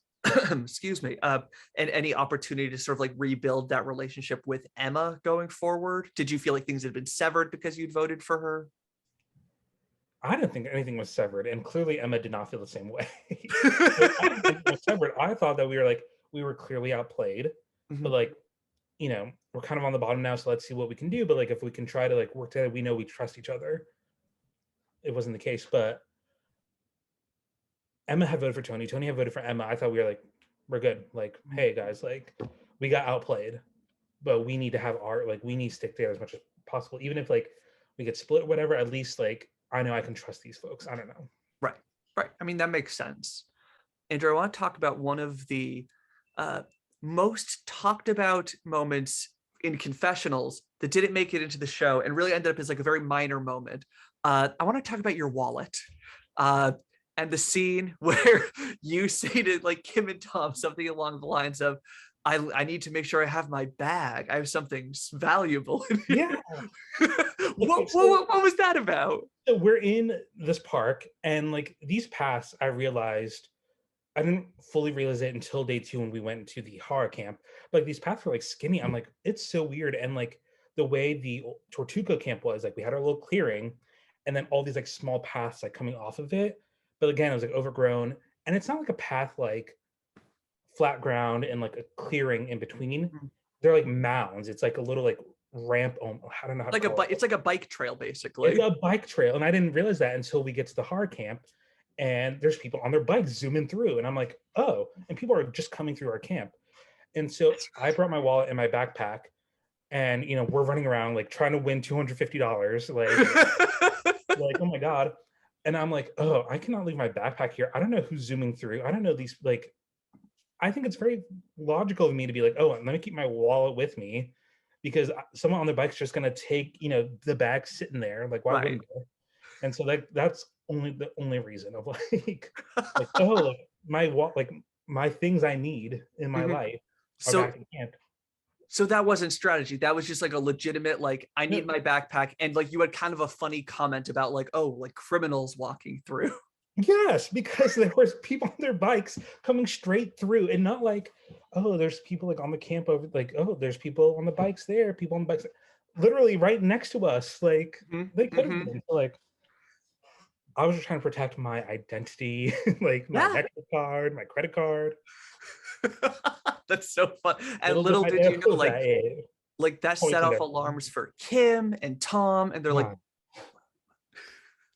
excuse me, and any opportunity to sort of like rebuild that relationship with Emma going forward? Did you feel like things had been severed because you'd voted for her? I didn't think anything was severed, and clearly Emma did not feel the same way. Like, I didn't think it was severed. I thought that we were clearly outplayed, but Mhm. like, we're kind of on the bottom now, so let's see what we can do. But like, if we can try to like work together, we know we trust each other. It wasn't the case, but Emma had voted for Tony. Tony had voted for Emma. I thought we were like, we're good. Like, hey guys, like, we got outplayed, but we need to have our like, we need to stick together as much as possible, even if like we get split, or whatever. At least like, I know I can trust these folks. I don't know. Right, right. I mean, that makes sense. Andrew, I want to talk about one of the uh, most talked about moments in confessionals that didn't make it into the show and really ended up as like a very minor moment. I want to talk about your wallet. Uh, and the scene where you say to like Kim and Tom something along the lines of, I need to make sure I have my bag. I have something valuable. Yeah. Okay, What was that about? so we're in this park, and like these paths, I realized I didn't fully realize it until day two when we went to the horror camp. But like these paths were like skinny. I'm like, it's so weird. And like the way the Tortuga camp was, like we had our little clearing, and then all these like small paths like coming off of it. But again, it was like overgrown, and it's not like a path like flat ground and like a clearing in between. They're like mounds. It's like a little like ramp. I don't know how to Like a call it. it's like a bike trail It's basically. a bike trail, and I didn't realize that until we get to the hard camp, and there's people on their bikes zooming through, and I'm like, oh, and people are just coming through our camp. And so That's I brought my wallet and my backpack, and we're running around like trying to win $250, like oh my god. And I'm like, oh, I cannot leave my backpack here. I don't know who's zooming through. I don't know these like I think it's very logical of me to be like, oh, let me keep my wallet with me because someone on the bike's just gonna take, the bag sitting there. Like, why right. wouldn't they? And so that's only the only reason of like oh, like my things I need in my Mhm. life are So back in camp. So that wasn't strategy. That was just like a legitimate, like, I No, need my backpack. And like you had kind of a funny comment about like, oh, like criminals walking through. yes, because there was people on their bikes coming straight through, and not like, oh, there's people like on the camp over, like, oh, there's people on the bikes there, people on the bikes, literally right next to us. Like they could have Mm-hmm. been. So, like, I was just trying to protect my identity, like my Yeah. Metro card, my credit card. That's so fun. And Little did little I did you know, know that it like that set pointing off there. alarms for Kim and Tom, and they're like, God.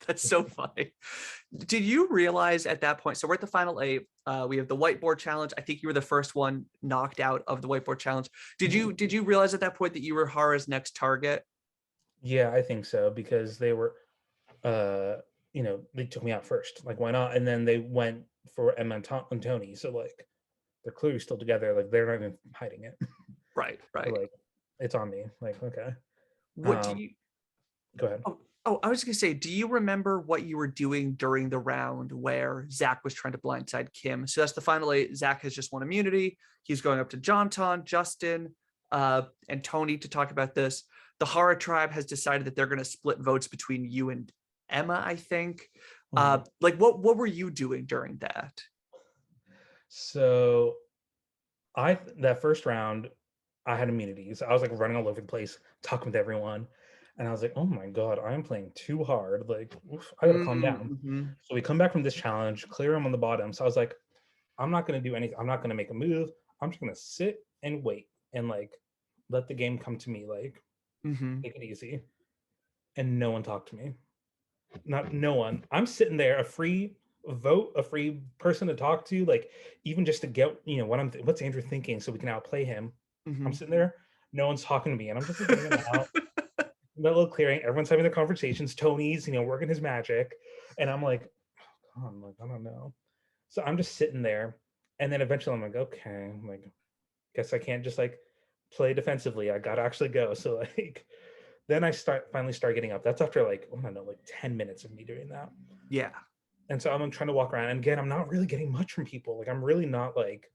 that's so funny. Did you realize at that point? So we're at the final eight. We have the whiteboard challenge. I think you were the first one knocked out of the whiteboard challenge. Did you realize at that point that you were Hara's next target? Yeah, I think so, because they were, uh, they took me out first. Like, why not? And then they went for Emma and Tony. So, like, they're clearly still together. Like, they're not even hiding it. Right, So, right. like, it's on me. Like, okay. What do Um, you? Go ahead. Oh, I was gonna say, do you remember what you were doing during the round where Zach was trying to blindside Kim? So that's the final eight. Zach has just won immunity. He's going up to Jonton, Justin, and Tony to talk about this. The Hara tribe has decided that they're going to split votes between you and Emma, I think. Mhm. Like what were you doing during that? So, that first round, I had immunities. I was like running all over the place, talking with everyone. And I was like, oh my God, I'm playing too hard. Like, oof, I gotta calm down. Mm-hmm. So we come back from this challenge, clear him on the bottom. So I was like, I'm not gonna do anything. I'm not gonna make a move. I'm just gonna sit and wait and like let the game come to me. Like, Mm-hmm. take it easy. And no one talked to me. Not no one. I'm sitting there, a free vote, a free person to talk to, like even just to get, what's Andrew thinking so we can outplay him. I'm Mm-hmm. sitting there, no one's talking to me, and I'm just like hanging out, that little clearing, everyone's having their conversations, Tony's, working his magic, and I'm like, oh, I'm like, I don't know. So I'm just sitting there, and then eventually I'm like, okay, I'm like, guess I can't just like play defensively. I gotta actually go. So like then I finally start getting up. That's after like, I don't know, like 10 minutes of me doing that. Yeah. And so I'm trying to walk around. And again, I'm not really getting much from people. Like I'm really not like,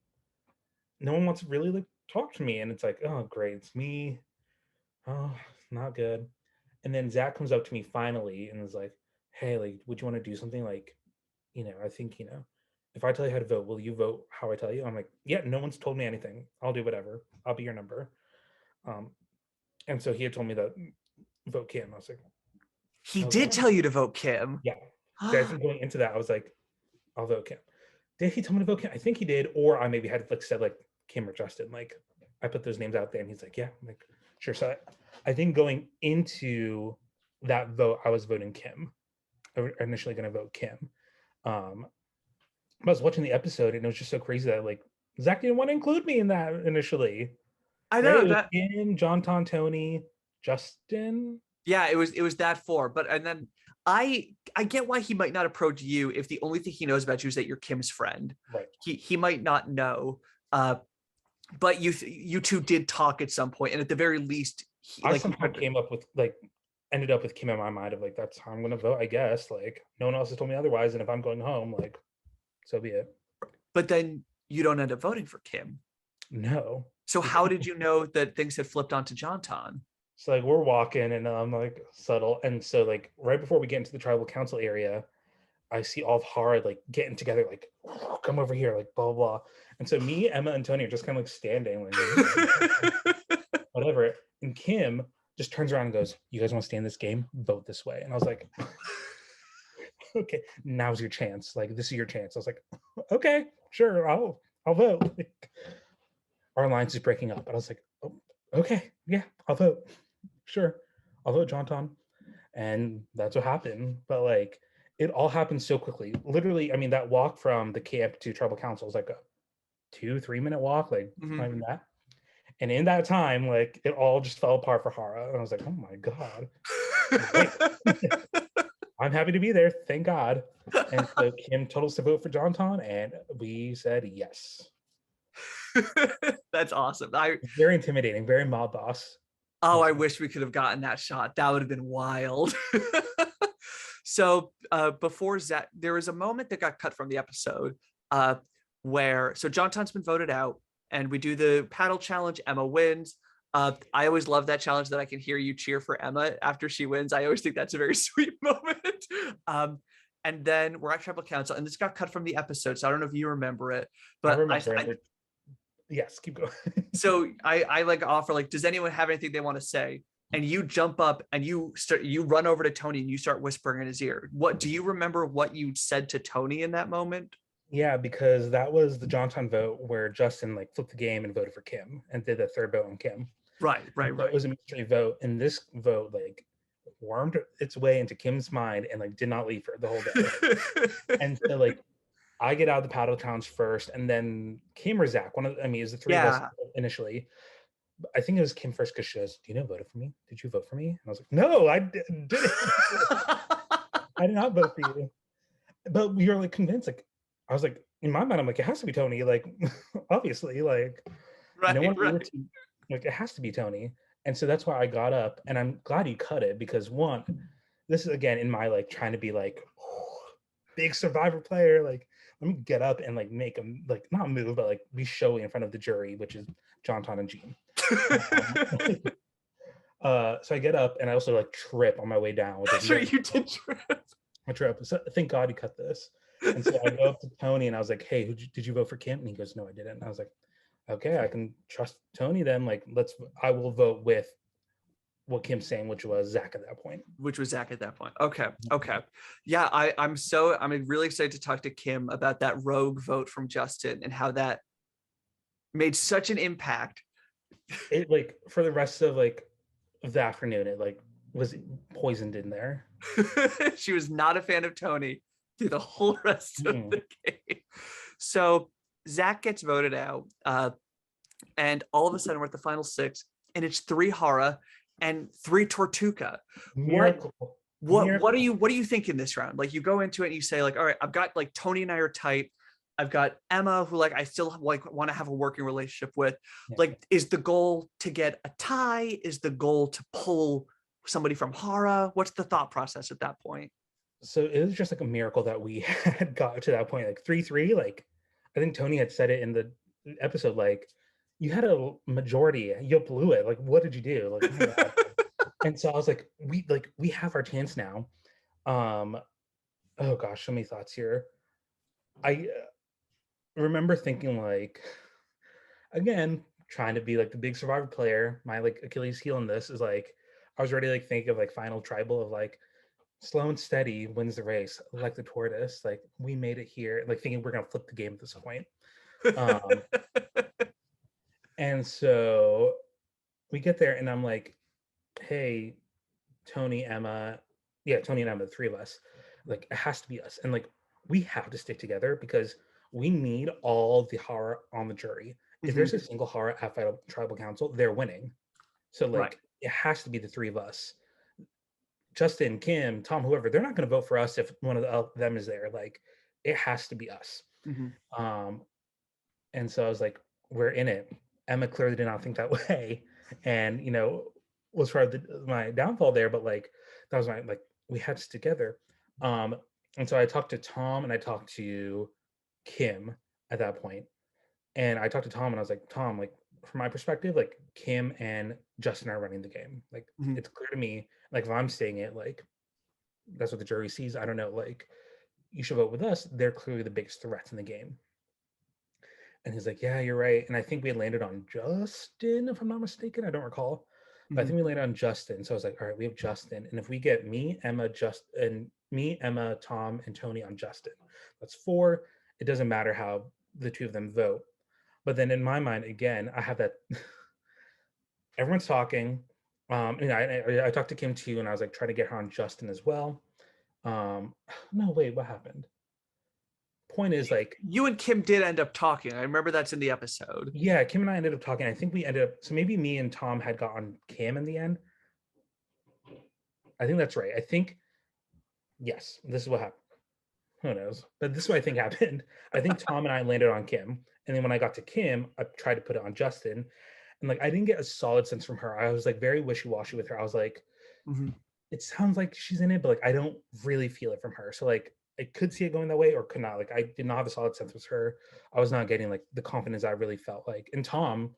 no one wants to really like talk to me. And it's like, oh great, it's me. Oh, not good. And then Zach comes up to me finally and is like, hey, like, would you want to do something? Like, I think, if I tell you how to vote, will you vote how I tell you? I'm like, yeah, no one's told me anything. I'll do whatever. I'll be your number. Um, and so he had told me that vote Kim. I was like, He did okay, tell you to vote Kim. yeah. I think going into that, I was like, I'll vote Kim. Did he tell me to vote Kim? I think he did, or I maybe had like said like Kim or Justin. Like I put those names out there, and he's like, yeah, I'm like sure. So I think going into that vote, I was voting Kim. I was initially going to vote Kim. Um, I was watching the episode, and it was just so crazy that like Zach didn't want to include me in that initially. I Right? know It was that. Kim, John, Tony, Justin. Yeah, it was that four. But and then I get why he might not approach you if the only thing he knows about you is that you're Kim's friend. Right. He might not know. But you two did talk at some point, and at the very least, I somehow came up with like ended up with Kim in my mind of like that's how I'm gonna vote, I guess. Like no one else has told me otherwise, and if I'm going home, like so be it. but then you don't end up voting for Kim. No. So how did you know that things had flipped onto Jonton? So like we're walking and I'm like subtle. And so like right before we get into the tribal council area, I see all of Hara like getting together, like come over here, like blah blah blah. And so me, Emma, and Tony are just kind of like standing, like whatever. And Kim just turns around and goes, "You guys want to stay in this game? Vote this way." And I was like, "Okay, now's your chance. Like this is your chance." I was like, "Okay, sure, I'll vote." Our alliance is breaking up, but I was like, "Oh, okay, yeah, I'll vote. Sure, I'll vote Jonton." And that's what happened. But like it all happened so quickly. Literally, I mean, that walk from the camp to tribal council was like a 2-3 minute walk, like not even that. And in that time, like it all just fell apart for Hara. And I was like, oh my God. I'm happy to be there. Thank God. And so Kim told us to vote for Jonton, and we said yes. That's awesome. Very intimidating, very mob boss. I wish we could have gotten that shot. That would have been wild. So before Zach, there was a moment that got cut from the episode where so Jonton's been voted out, and we do the paddle challenge. Emma wins. I always love that challenge that I can hear you cheer for Emma after she wins. I always think that's a very sweet moment. And then we're at tribal council, and this got cut from the episode, so I don't know if you remember it, I but remember, and yes, keep going. so I like offer like, does anyone have anything they want to say? And you jump up and you run over to Tony and you start whispering in his ear. What do you remember what you said to Tony in that moment? Yeah, because that was the Johnstown vote where Justin like flipped the game and voted for Kim and did the third vote on Kim. Right, And right, so it right. was a mystery vote, and this vote like wormed its way into Kim's mind and like did not leave her the whole day. And so like I get out of the paddle challenge first, and then Kim or Zach, I mean, it was the three of us Yeah. initially. I think it was Kim first because she goes, "Do you know voted for me? Did you vote for me?" And I was like, "No, I didn't. I did not vote for you." But we were like convinced. Like I was like, in my mind, I'm like, it has to be Tony. Like obviously, like no Right, one right. like it has to be Tony. And so that's why I got up, and I'm glad you cut it because one, this is again in my like trying to be like big Survivor player. Like let me get up and like make them like not move, but like be showy in front of the jury, which is John, Ton, and Gene. Um, so I get up and I also like trip on my way down, which is Sure, very you did trip. I trip. So thank God you cut this. And so I go up to Tony and I was like, "Hey, did you vote for Kim?" And he goes, "No, I didn't." And I was like, "Okay, I can trust Tony then. Like, I will vote with what Kim's saying, which was Zach at that point." Which was Zach at that point. Okay. Okay. Yeah, I'm really excited to talk to Kim about that rogue vote from Justin and how that made such an impact. It like for the rest of like the afternoon, it like was poisoned in there. She was not a fan of Tony through the whole rest of Mm-mm. the game. So Zach gets voted out, and all of a sudden we're at the final six, and it's three Hara and three Tortuga. What Miracle, what miracle. are you thinking this round? Like you go into it and you say like, all right, I've got like Tony and I are tight. I've got Emma, who like I still like want to have a working relationship with. Yeah. Like, is the goal to get a tie? Is the goal to pull somebody from Hara? What's the thought process at that point? So it was just like a miracle that we had got to that point, like 3-3. Like I think Tony had said it in the episode, like you had a majority, you blew it. Like what did you do? Like oh my God. And so I was like, we have our chance now. Um, oh gosh, so many thoughts here. I remember thinking like, again, trying to be like the big Survivor player. My like Achilles heel in this is like, I was ready to like think of like final tribal of like slow and steady wins the race, like the tortoise. Like we made it here, like thinking we're gonna flip the game at this point. Um, and so we get there, and I'm like, hey, Tony, Emma, yeah, Tony and Emma, the three of us, like it has to be us, and like we have to stick together because we need all the horror on the jury. If Mhm. there's a single horror at Final Tribal Council, they're winning. So Right. like it has to be the three of us. Justin, Kim, Tom, whoever, they're not going to vote for us if one of them is there. Like, it has to be us. Mhm. Um, and so I was like, we're in it. Emma clearly did not think that way, and was part of my downfall there. But like, that was my like, we had to stick together. Um, and so I talked to Tom and I talked to Kim at that point, and I talked to Tom and I was like, Tom, like from my perspective, like Kim and Justin are running the game. Like, Mhm. it's clear to me. Like, if I'm saying it, like that's what the jury sees. I don't know. Like, you should vote with us. They're clearly the biggest threats in the game. And he's like, yeah, you're right. And I think we had landed on Justin, if I'm not mistaken. I don't recall. But I Mhm. think we landed on Justin. So I was like, all right, we have Justin. And if we get me, Emma, Tom, and Tony on Justin, that's four. It doesn't matter how the two of them vote. But then in my mind, again, I have that everyone's talking. I talked to Kim too, and I was like trying to get her on Justin as well. No, wait, what happened? Point is like, You and Kim did end up talking. I remember that's in the episode. yeah, Kim and I ended up talking. I think we ended up, so maybe me and Tom had got on Kim in the end. I think that's right. I think, yes, this is what happened. Who knows? But this is what I think happened. I think Tom and I landed on Kim. And then when I got to Kim, I tried to put it on Justin. And like, I didn't get a solid sense from her. I was like very wishy washy with her. I was like, Mhm. it sounds like she's in it, but like I don't really feel it from her. So like I could see it going that way or could not. Like I did not have a solid sense with her. I was not getting like the confidence I really felt like. And Tom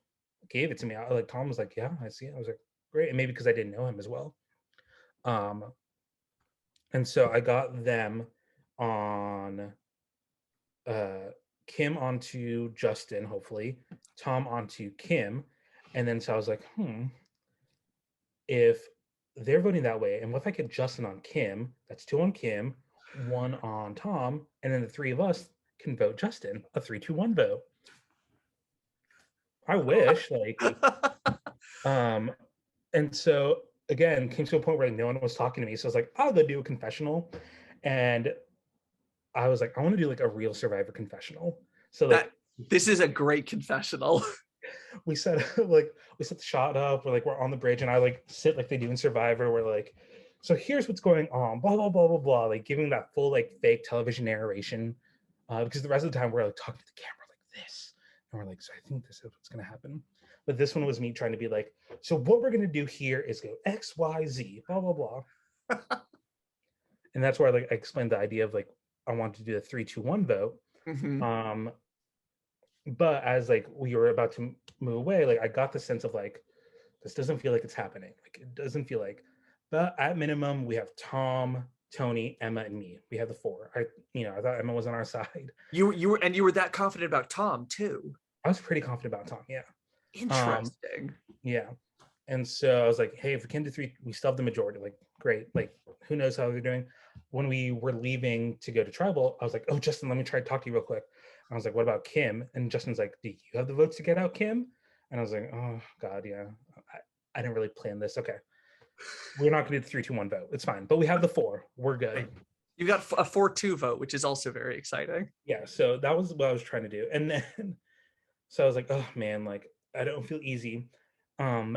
gave it to me. Like Tom was like, yeah, I see it. I was like, great. And maybe because I didn't know him as well. And so I got them on Kim onto Justin, hopefully, Tom onto Kim. And then so I was like, if they're voting that way, and what if I get Justin on Kim? That's 2 on Kim, 1 on Tom, and then the 3 of us can vote Justin, a 3-2-1 vote. I wish, like, and so again, came to a point where no one was talking to me. So I was like, I'll go do a confessional. And I was like, I want to do like a real Survivor confessional. So like this is a great confessional. we set the shot up. We're on the bridge, and I like sit like they do in Survivor. We're like, so here's what's going on, blah blah blah blah blah, like giving that full like fake television narration. Because the rest of the time we're like talking to the camera like this, and we're like, so I think this is what's gonna happen. But this one was me trying to be like, so what we're gonna do here is go X, Y, Z, blah blah blah. And that's where I explained the idea of like I wanted to do the 3-2-1 vote. Mm-hmm. But as like we were about to move away, like I got the sense of like this doesn't feel like it's happening. Like it doesn't feel like. But at minimum, we have Tom, Tony, Emma, and me. We have the 4. I thought Emma was on our side. You were that confident about Tom too. I was pretty confident about Tom. Yeah. Interesting. Yeah. And so I was like, hey, if we can do 3, we still have the majority. Like, great. Like, who knows how they're doing? When we were leaving to go to Tribal, I was like, oh, Justin, let me try to talk to you real quick. I was like, what about Kim? And Justin's like, do you have the votes to get out Kim? And I was like, oh, God, yeah. I didn't really plan this. Okay. We're not going to do the 3-2-1 vote. It's fine. But we have the 4. We're good. You got a 4-2 vote, which is also very exciting. Yeah. So that was what I was trying to do. And then, so I was like, oh, man, like, I don't feel easy. On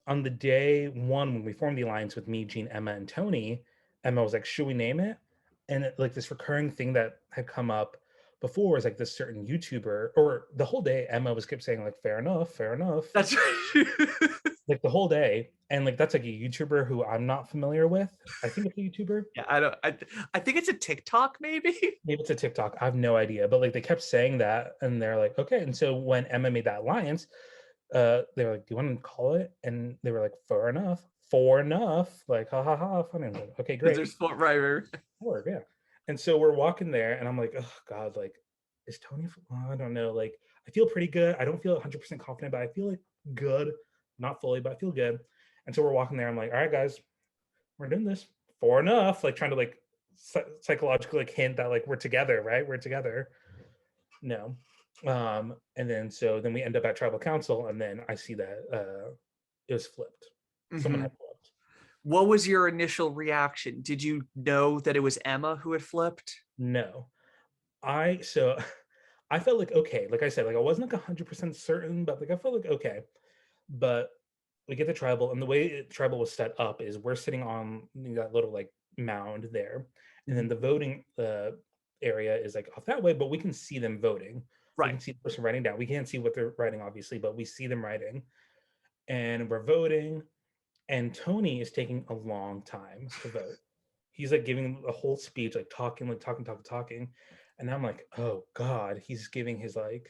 the day 1, when we formed the alliance with me, Gene, Emma, and Tony, Emma was like, should we name it? And like this recurring thing that had come up before is like this certain YouTuber, or the whole day Emma was kept saying like, fair enough, fair enough. That's right. Like the whole day. And like that's like a YouTuber who I'm not familiar with. I think it's a YouTuber. Yeah, I think it's a TikTok, maybe. Maybe it's a TikTok. I have no idea. But like they kept saying that, and they're like, okay. And so when Emma made that alliance, they were like, do you want to call it? And they were like, fair enough. For enough, like ha ha ha, funny. Like, okay, great. There's right. Yeah. And so we're walking there, and I'm like, oh God, like, is Tony? I don't know. Like, I feel pretty good. I don't feel 100% confident, but I feel like good, not fully, but I feel good. And so we're walking there. I'm like, all right, guys, we're doing this for enough. Like trying to like psychologically like hint that like we're together, right? We're together. No. And then we end up at Tribal Council, and then I see that it was flipped. Someone had flipped. What was your initial reaction? Did you know that it was Emma who had flipped? No. I felt like okay. Like I said, like I wasn't like 100% certain, but like I felt like okay. But we get the Tribal, and the way Tribal was set up is we're sitting on that little like mound there, and then the voting area is like off that way, but we can see them voting. Right. We can see the person writing down. We can't see what they're writing, obviously, but we see them writing. And we're voting, and Tony is taking a long time to vote. He's like giving a whole speech, like talking. And I'm like, oh God, he's giving his like,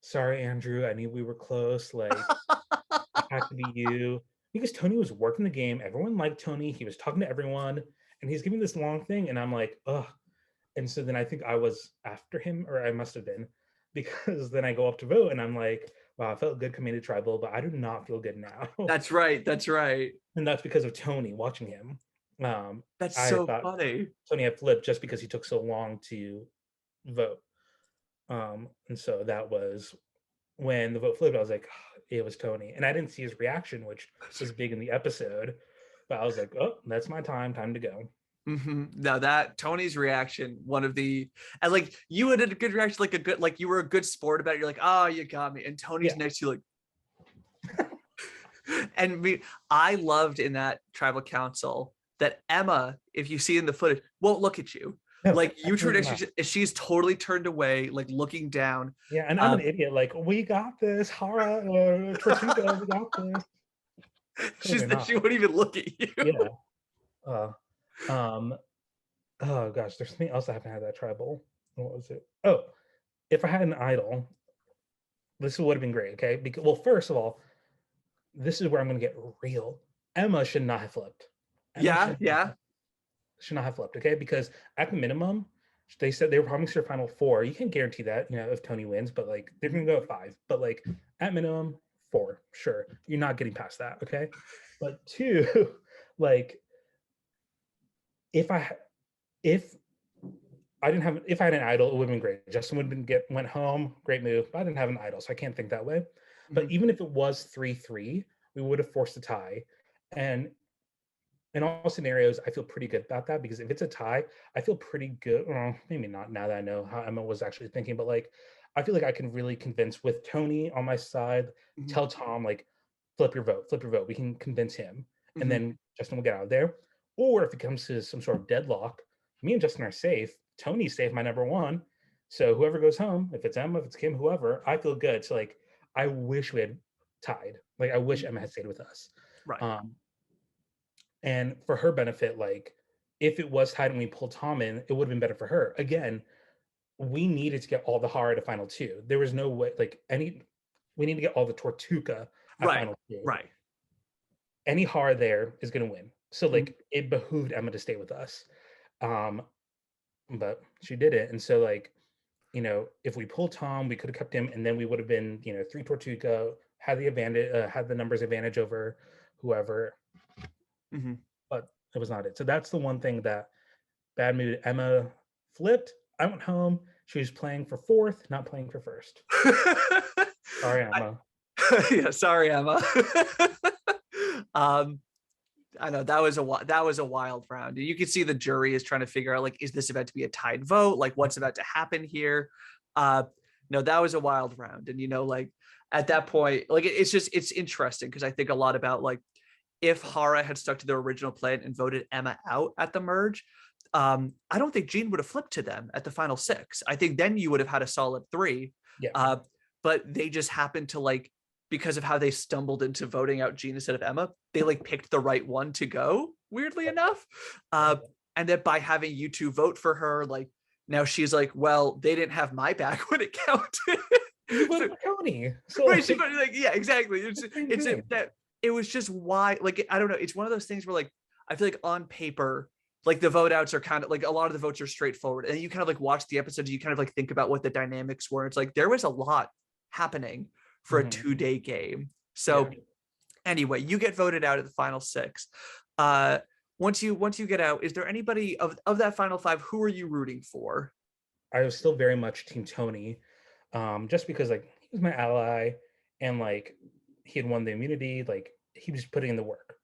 sorry, Andrew, I knew we were close. Like, it had to be you. Because Tony was working the game. Everyone liked Tony. He was talking to everyone. And he's giving this long thing. And I'm like, ugh. And so then I think I was after him, or I must have been, because then I go up to vote and I'm like, wow, I felt good coming to Tribal, but I do not feel good now. That's right. And that's because of Tony watching him. That's so funny. Tony had flipped just because he took so long to vote. And so that was when the vote flipped. I was like, oh, it was Tony. And I didn't see his reaction, which was big in the episode. But I was like, oh, that's my time to go. Now that Tony's reaction, and like you had a good reaction, like you were a good sport about it. You're like, oh, you got me. And Tony's next to you like, and I loved in that Tribal Council that Emma, if you see in the footage, won't look at you. No, like you turn, she's totally turned away, like looking down. Yeah, and I'm an idiot. Like, we got this, Hara, Tortuga, we got this. She wouldn't even look at you. Yeah. Oh gosh, there's something else I haven't had that Tribal. What was it? Oh, if I had an idol, this would have been great. Okay, because well, first of all, this is where I'm going to get real. Emma should not have flipped. Emma Yeah, yeah. should not have flipped. Okay, because at the minimum, they said they were promising her final four. You can guarantee that, if Tony wins, but like they're going to go at five. But like at minimum four, sure, you're not getting past that. Okay, but two, like if I if I didn't have if I had an idol, it would have been great. Justin would have went home, great move. But I didn't have an idol, so I can't think that way. But Mhm. even if it was 3-3, we would have forced a tie. And in all scenarios, I feel pretty good about that because if it's a tie, I feel pretty good. Well, maybe not now that I know how Emma was actually thinking, but like I feel like I can really convince with Tony on my side, Mhm. tell Tom like flip your vote, flip your vote. We can convince him, and Mhm. then Justin will get out of there. Or if it comes to some sort of deadlock, me and Justin are safe. Tony's safe, my number one. So whoever goes home, if it's Emma, if it's Kim, whoever, I feel good. So like I wish we had tied. Like I wish Mhm. Emma had stayed with us. Right. Um, and for her benefit, like if it was tied and we pulled Tom in, it would have been better for her. Again, we needed to get all the Hara to final two. There was no way, like we need to get all the Tortuga at Right. final two. Right. Any Hara there is going to win. So Mhm. like it behooved Emma to stay with us. Um, but she did it. And so like, if we pulled Tom, we could have kept him and then we would have been, three Tortuga, had the advantage, had the numbers advantage over whoever, Mhm. but it was not it. So that's the one thing that bad mood. Emma flipped. I went home. She was playing for fourth, not playing for first. Sorry, I, Emma. yeah, sorry, Emma. um, I know that was a wild round. And you can see the jury is trying to figure out, like, is this about to be a tied vote? Like, what's about to happen here? Uh, no, that was a wild round. And like at that point, like it's interesting because I think a lot about like if Hara had stuck to their original plan and voted Emma out at the merge, I don't think Jean would have flipped to them at the final six. I think then you would have had a solid three. Yeah. Uh, but they just happened to like, because of how they stumbled into voting out Jean instead of Emma, they like picked the right one to go, weirdly enough. Uh, and that by having you two vote for her, like now she's like, well, they didn't have my back when it counted. You voted So, for Tony. So right, she like, like, yeah, exactly. the same It's thing. that it was just why, like, I don't know. It's one of those things where like I feel like on paper, like the vote outs are kind of like a lot of the votes are straightforward, and you kind of like watch the episodes, you kind of like think about what the dynamics were. It's like there was a lot happening for a Mm-hmm. 2-day game. Yeah. So anyway, you get voted out at the final six. Uh, once you get out, is there anybody of that final five who are you rooting for? I was still very much Team Tony, just because like he was my ally, and like he had won the immunity. Like he was putting in the work,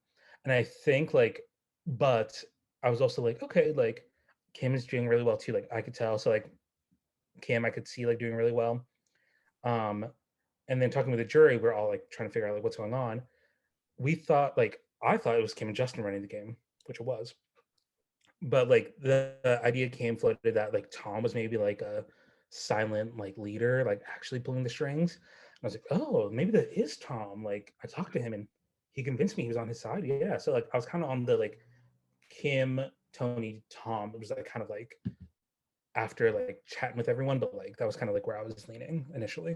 and I think like, but I was also like, okay, like Kim is doing really well too. Like I could tell. So like Kim, I could see like doing really well. Um, and then talking with the jury, we're all like trying to figure out like what's going on. We thought like I thought it was Kim and Justin running the game, which it was. But like the idea came floated that like Tom was maybe like a silent like leader, like actually pulling the strings. And I was like, oh, maybe that is Tom. Like I talked to him and he convinced me he was on his side. Yeah. So like I was kind of on the like Kim, Tony, Tom. It was like kind of like after like chatting with everyone, but like that was kind of like where I was leaning initially.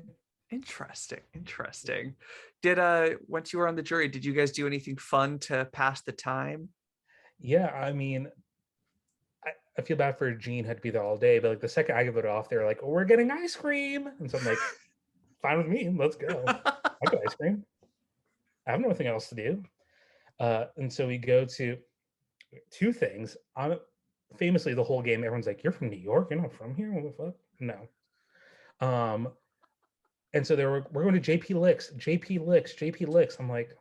Interesting, interesting. Did once you were on the jury, did you guys do anything fun to pass the time? Yeah, I mean, I feel bad for Gene had to be there all day, but like the second I give it off, they're like, oh, "We're getting ice cream," and so I'm like, "Fine with me, let's go. I get ice cream. I have nothing else to do." And so we go to two things. Famously, the whole game, everyone's like, "You're from New York. You're not from here. What the fuck?" No. Um, and so we're going to JP Licks, JP Licks, JP Licks. I'm like,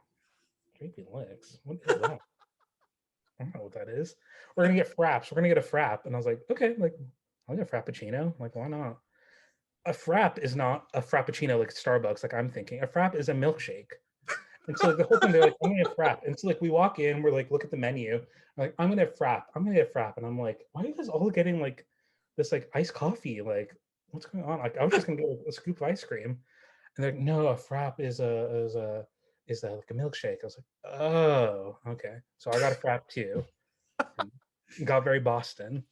JP Licks. What is that? I don't know what that is. We're gonna get fraps. We're gonna get a frap. And I was like, okay, like I'll get a frappuccino. Like, why not? A frap is not a frappuccino like Starbucks, like I'm thinking. A frap is a milkshake. And so like, the whole time they're like, I'm gonna have frap. And so like we walk in, we're like, look at the menu. I'm like, I'm gonna have frap. I'm gonna have frap. And I'm like, why are you guys all getting like this like iced coffee? Like, what's going on? Like, I was just gonna get a scoop of ice cream. And they're like, no, a frap is like a milkshake. I was like, oh, okay. So I got a frap too. And got very Boston.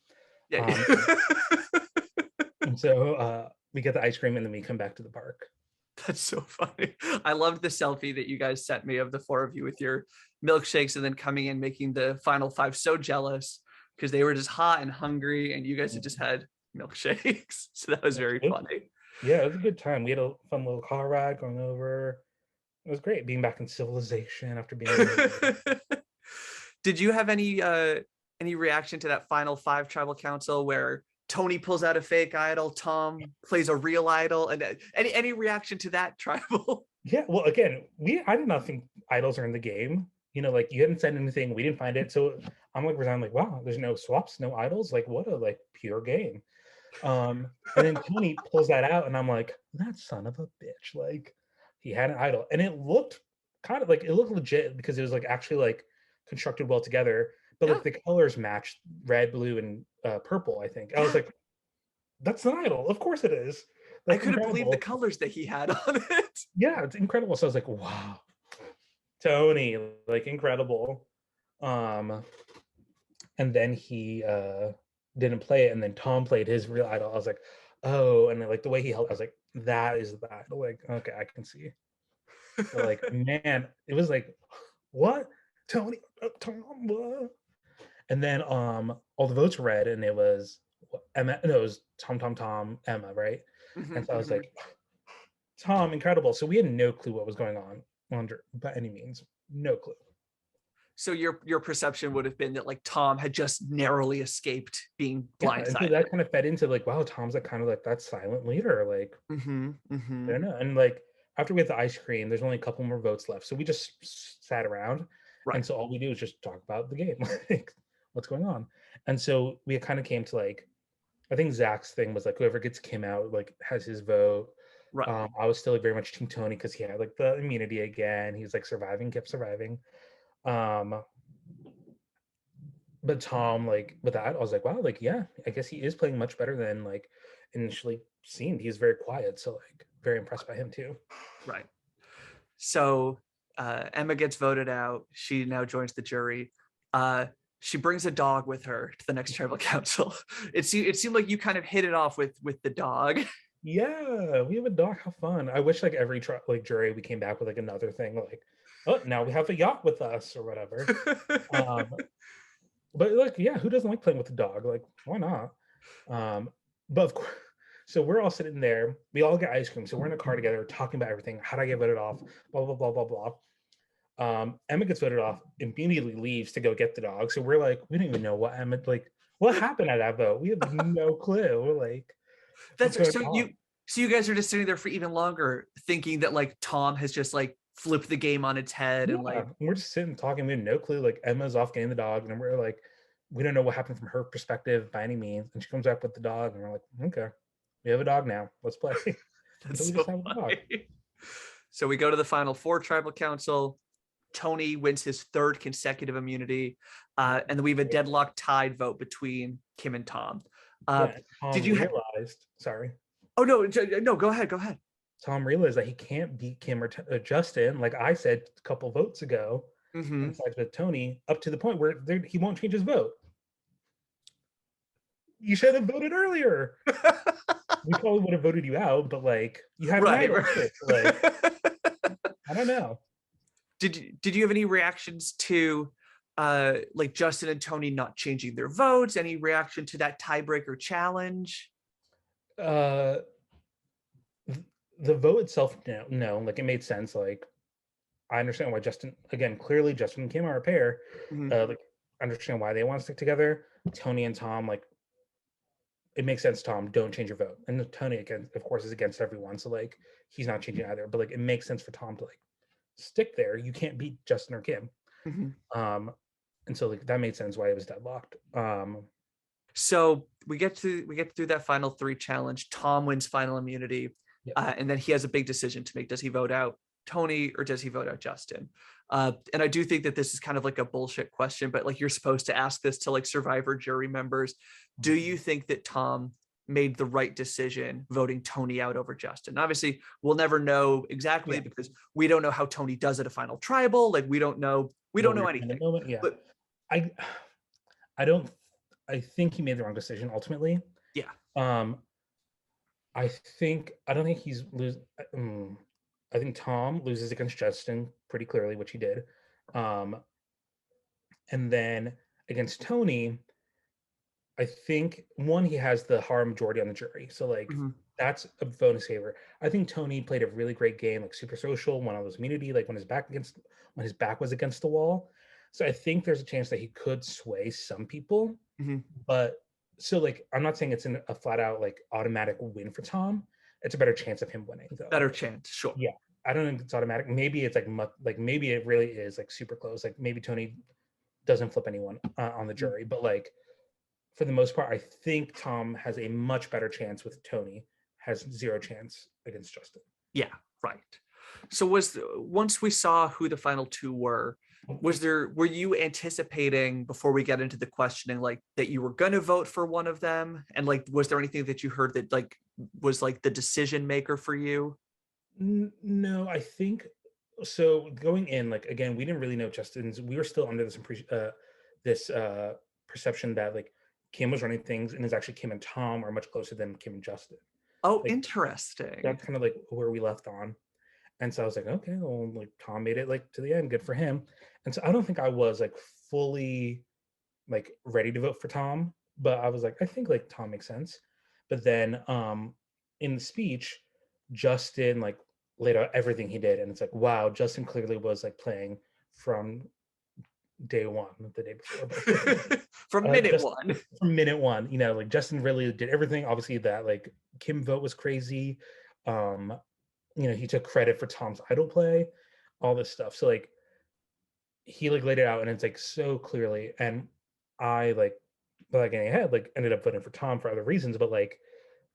Yeah. Um, and so we get the ice cream and then we come back to the park. That's so funny. I loved the selfie that you guys sent me of the four of you with your milkshakes and then coming in making the final five so jealous because they were just hot and hungry and you guys had just had milkshakes. So that was very funny. Yeah, it was a good time. We had a fun little car ride going over. It was great being back in civilization after being away. Did you have any reaction to that final five tribal council where Tony pulls out a fake idol, Tom plays a real idol, and any reaction to that tribal? Yeah, well, again, I did not think idols are in the game. You know, like you hadn't said anything, we didn't find it. So I'm like resigned, like, wow, there's no swaps, no idols. Like, what a like pure game. And then Tony pulls that out, and I'm like, that son of a bitch. Like, he had an idol, and it looked kind of like it looked legit because it was like actually like constructed well together. But Yeah, like the colors matched red, blue, and purple. I think I was yeah. like, that's an idol. Of course it is. I That's couldn't believe the incredible. colors that he had on it. Yeah, it's incredible. So I was like, wow, Tony, like incredible. Um, and then he didn't play it, and then Tom played his real idol. I was like, oh, and then, like the way he held, I was like, that is the idol. Like, okay, I can see. But like, man, it was like, what? Tony, Tom, what? And then all the votes were read, and it was Emma, no, it was Tom, Emma, right? And Mhm, so I was mhm. like, Tom, incredible. So we had no clue what was going on under by any means. No clue. So your perception would have been that like Tom had just narrowly escaped being Yeah, and so blindsided. that kind of fed into like, wow, Tom's like kind of like that silent leader. Like, Mm-hmm, I mm-hmm. don't know. And like after we had the ice cream, there's only a couple more votes left. So we just sat around. And Right. so all we do is just talk about the game, like what's going on. And so we kind of came to like, I think Zach's thing was like whoever gets Kim out like has his vote. Right. I was still like very much Team Tony because he had like the immunity again. He's like surviving, kept surviving. Um, but Tom, like with that, I was like, wow, like yeah, I guess he is playing much better than like initially seemed. He's very quiet, so like very impressed by him too. Right. So Emma gets voted out. She now joins the jury. She brings a dog with her to the next tribal council. It seemed like you kind of hit it off with the dog. Yeah, we have a dog. How fun! I wish like every like jury we came back with like another thing like, oh, now we have a yacht with us or whatever. Um, but like, yeah, who doesn't like playing with the dog? Like, why not? But of course, so we're all sitting there. We all get ice cream. So we're in a car together, talking about everything. How do I get voted off? Blah blah blah blah blah. Emma gets voted off, immediately leaves to go get the dog. So we're like, we don't even know what Emma like. What happened at that vote? We have no clue. We're like, what's That's going so on? you guys are just sitting there for even longer thinking that like Tom has just like flipped the game on its head and Yeah, like we're just sitting talking. We have no clue. Like Emma's off getting the dog, and we're like, we don't know what happened from her perspective by any means. And she comes back with the dog, and we're like, okay, we have a dog now. Let's play. And so that's we just so have a dog. funny. So we go to the final four tribal council. Tony wins his third consecutive immunity. And then we have a deadlock tied vote between Kim and Tom. Uh, Yeah, did Tom you realized. Sorry, oh no, go ahead, go ahead. Tom realized that he can't beat Kim or Justin, like I said a couple votes ago, Mm-hmm. and sides with Tony up to the point where he won't change his vote. You should have voted earlier. We probably would have voted you out, but like you had an Right, idol too. Like right. I don't know. Did you have any reactions to like Justin and Tony not changing their votes? Any reaction to that tiebreaker challenge? Uh, the vote itself, no, like it made sense. Like I understand why Justin, again, clearly Justin and Kim are a pair. Mm-hmm. Like understand why they want to stick together. Tony and Tom, like it makes sense. Tom, don't change your vote. And Tony, again, of course, is against everyone, so like he's not changing either. But like it makes sense for Tom to like stick there. You can't beat Justin or Kim. Mm-hmm. Um, and so like that made sense why it was deadlocked. So we get through that final three challenge. Tom wins final immunity, Yeah, and then he has a big decision to make. Does he vote out Tony or does he vote out Justin? And I do think that this is kind of like a bullshit question, but like you're supposed to ask this to like survivor jury members. Do you think that Tom made the right decision voting Tony out over Justin? Obviously, we'll never know exactly yeah. because we don't know how Tony does at a final tribal. Like we don't know What we were in the anything. moment, yeah. But I I don't I think he made the wrong decision ultimately. yeah, Um, I don't think he's lose. I think Tom loses against Justin pretty clearly, which he did. Um, and then against Tony, I think one, he has the hard majority on the jury. So like Mhm. that's a bonus favor. I think Tony played a really great game, like super social, won all those immunity, like when his back was against the wall. So I think there's a chance that he could sway some people. Mhm. But so like I'm not saying it's a flat out like automatic win for Tom. It's a better chance of him winning though. Better chance, sure. Yeah. I don't think it's automatic. Maybe it's like maybe it really is like super close. Like maybe Tony doesn't flip anyone on the Mhm. jury, but like for the most part, I think Tom has a much better chance with Tony, has zero chance against Justin. Yeah, right. So once we saw who the final two were you anticipating before we get into the questioning like that you were going to vote for one of them? And like was there anything that you heard that like was like the decision maker for you? No, I think so. Going in, like again, we didn't really know Justin's. We were still under this perception that like Kim was running things, and it's actually Kim and Tom are much closer than Kim and Justin. Oh, Like interesting. that's kind of like where we left on. And so I was like, okay, well, like Tom made it like to the end, good for him. And so I don't think I was like fully like ready to vote for Tom, but I was like, I think like Tom makes sense. But then in the speech, Justin like laid out everything he did, and it's like, wow, Justin clearly was like playing from day one, the day before, but From minute just one. from minute one, you know, like Justin really did everything. Obviously, that like Kim vote was crazy. Um, you know, he took credit for Tom's idol play, all this stuff. So like he like laid it out and it's like so clearly. And I like without getting ahead, like ended up voting for Tom for other reasons, but like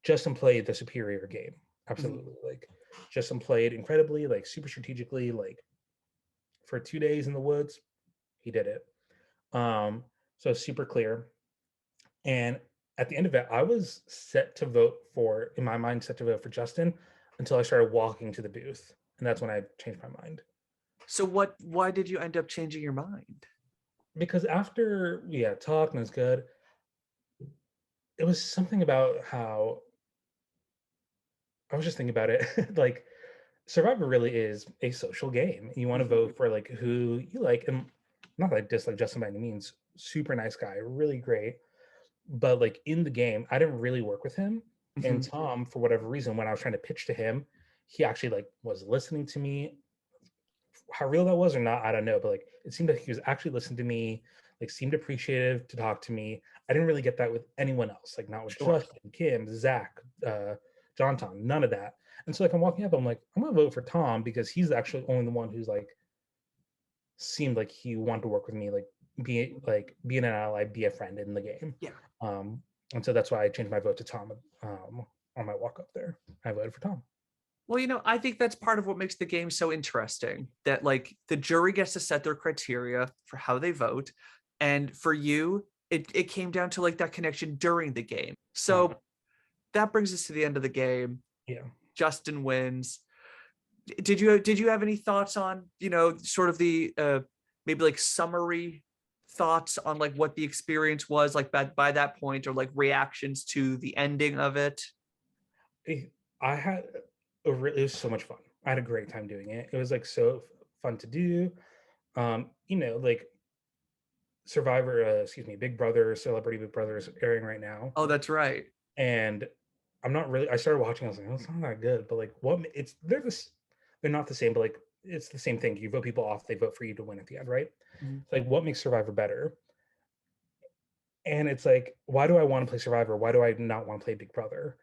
Justin played the superior game. Mhm. Absolutely. Like Justin played incredibly, like super strategically, like for 2 days in the woods, he did it. So super clear. And at the end of it, I was set to vote for, in my mind, set to vote for Justin until I started walking to the booth. And that's when I changed my mind. So why did you end up changing your mind? Because after we had talked and it was good, it was something about how I was just thinking about it. Like Survivor really is a social game. You want to Mhm. vote for like who you like, and not that I dislike Justin by any means. Super nice guy, really great. But like in the game, I didn't really work with him. And Mhm. Tom, for whatever reason, when I was trying to pitch to him, he actually like was listening to me. How real that was or not, I don't know. But like it seemed like he was actually listening to me, like seemed appreciative to talk to me. I didn't really get that with anyone else, like not with Sure. Justin, Kim, Zach, John Tom, none of that. And so like I'm walking up, I'm like, I'm gonna vote for Tom because he's actually only the one who's like seemed like he wanted to work with me, like being an ally, be a friend in the game. Yeah. Um, and so that's why I changed my vote to Tom on my walk up there. I voted for Tom. Well, I think that's part of what makes the game so interesting that like the jury gets to set their criteria for how they vote. And for you, it came down to like that connection during the game. Uh, So that brings us to the end of the game. yeah. Justin wins. Did you have any thoughts on, sort of the maybe like summary thoughts on like what the experience was like by that point or like reactions to the ending of it? I had it was so much fun. I had a great time doing it. It was like so fun to do. You know, like Survivor, excuse me, Big Brother, Celebrity Big Brother is airing right now, Oh, that's right. and I'm not really. I started watching. I was like, oh, it's not that good. But like, it's they're not the same, but like it's the same thing. You vote people off, they vote for you to win at the end, right? Mhm. It's like what makes Survivor better? And it's like, why do I want to play Survivor? Why do I not want to play Big Brother?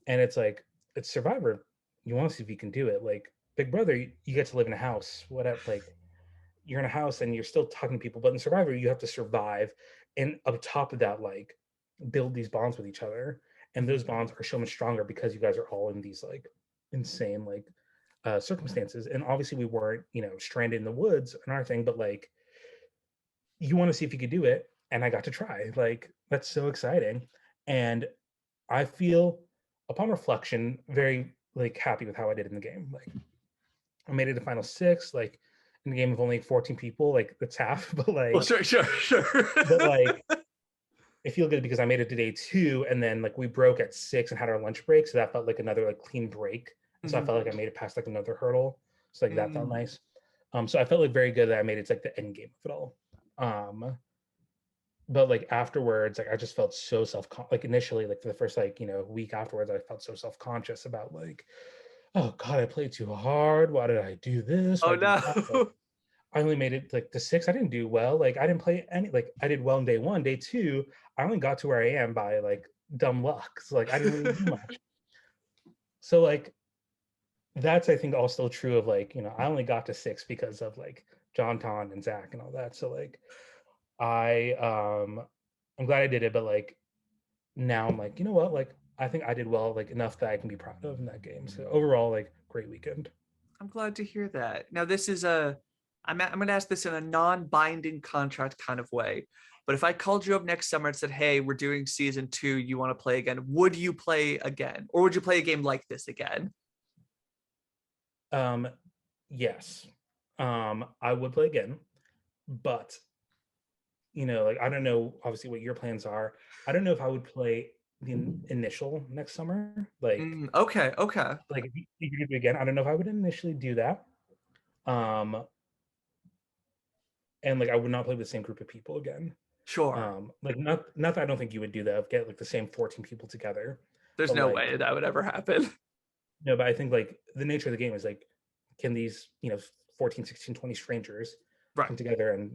And it's like, it's Survivor. You want to see if you can do it. Like Big Brother, you get to live in a house, whatever. Like you're in a house and you're still talking to people, but in Survivor, you have to survive. And up top of that, like build these bonds with each other. And Mhm. those bonds are so much stronger because you guys are all in these like insane like circumstances. And obviously we weren't, you know, stranded in the woods and our thing, but like you want to see if you could do it. And I got to try. Like that's so exciting. And I feel upon reflection very like happy with how I did in the game. Like I made it to final six, like in a game of only 14 people, like that's half, Well, sure, sure, sure. but like I feel good because I made it to day 2, and then like we broke at 6 and had our lunch break, so that felt like another like clean break. And so I Mhm. felt like I made it past like another hurdle. So like that felt Mm. nice. So I felt like very good that I made it to like the end game of it all. But like afterwards, like I just felt so like initially, like for the first like week afterwards, I felt so self-conscious about like, oh God, I played too hard. Why did I do this? Oh Why did that? Like, no. I only made it like to 6. I didn't do well. Like I didn't play any. Like I did well in day 1. Day 2, I only got to where I am by like dumb luck. So like I didn't really do much. So like that's I think all still true of like I only got to 6 because of like John Ton and Zach and all that. So like I I'm glad I did it, but like now I'm like, you know what? Like I think I did well, like enough that I can be proud of in that game. So overall, like great weekend. I'm glad to hear that. Now, this is I'm going to ask this in a non-binding contract kind of way. But if I called you up next summer and said, hey, we're doing season 2, you want to play again, would you play again? Or would you play a game like this again? Um, yes. I would play again, but like I don't know obviously what your plans are. I don't know if I would play the initial next summer. Okay, okay. Like if you could do it again, I don't know if I would initially do that. Um, and like I would not play with the same group of people again. Sure. Like not that I don't think you would do that, get like the same 14 people together, There's but no like way that would ever happen. no, but I think like the nature of the game is like, can these 14, 16, 20 strangers Right. come together and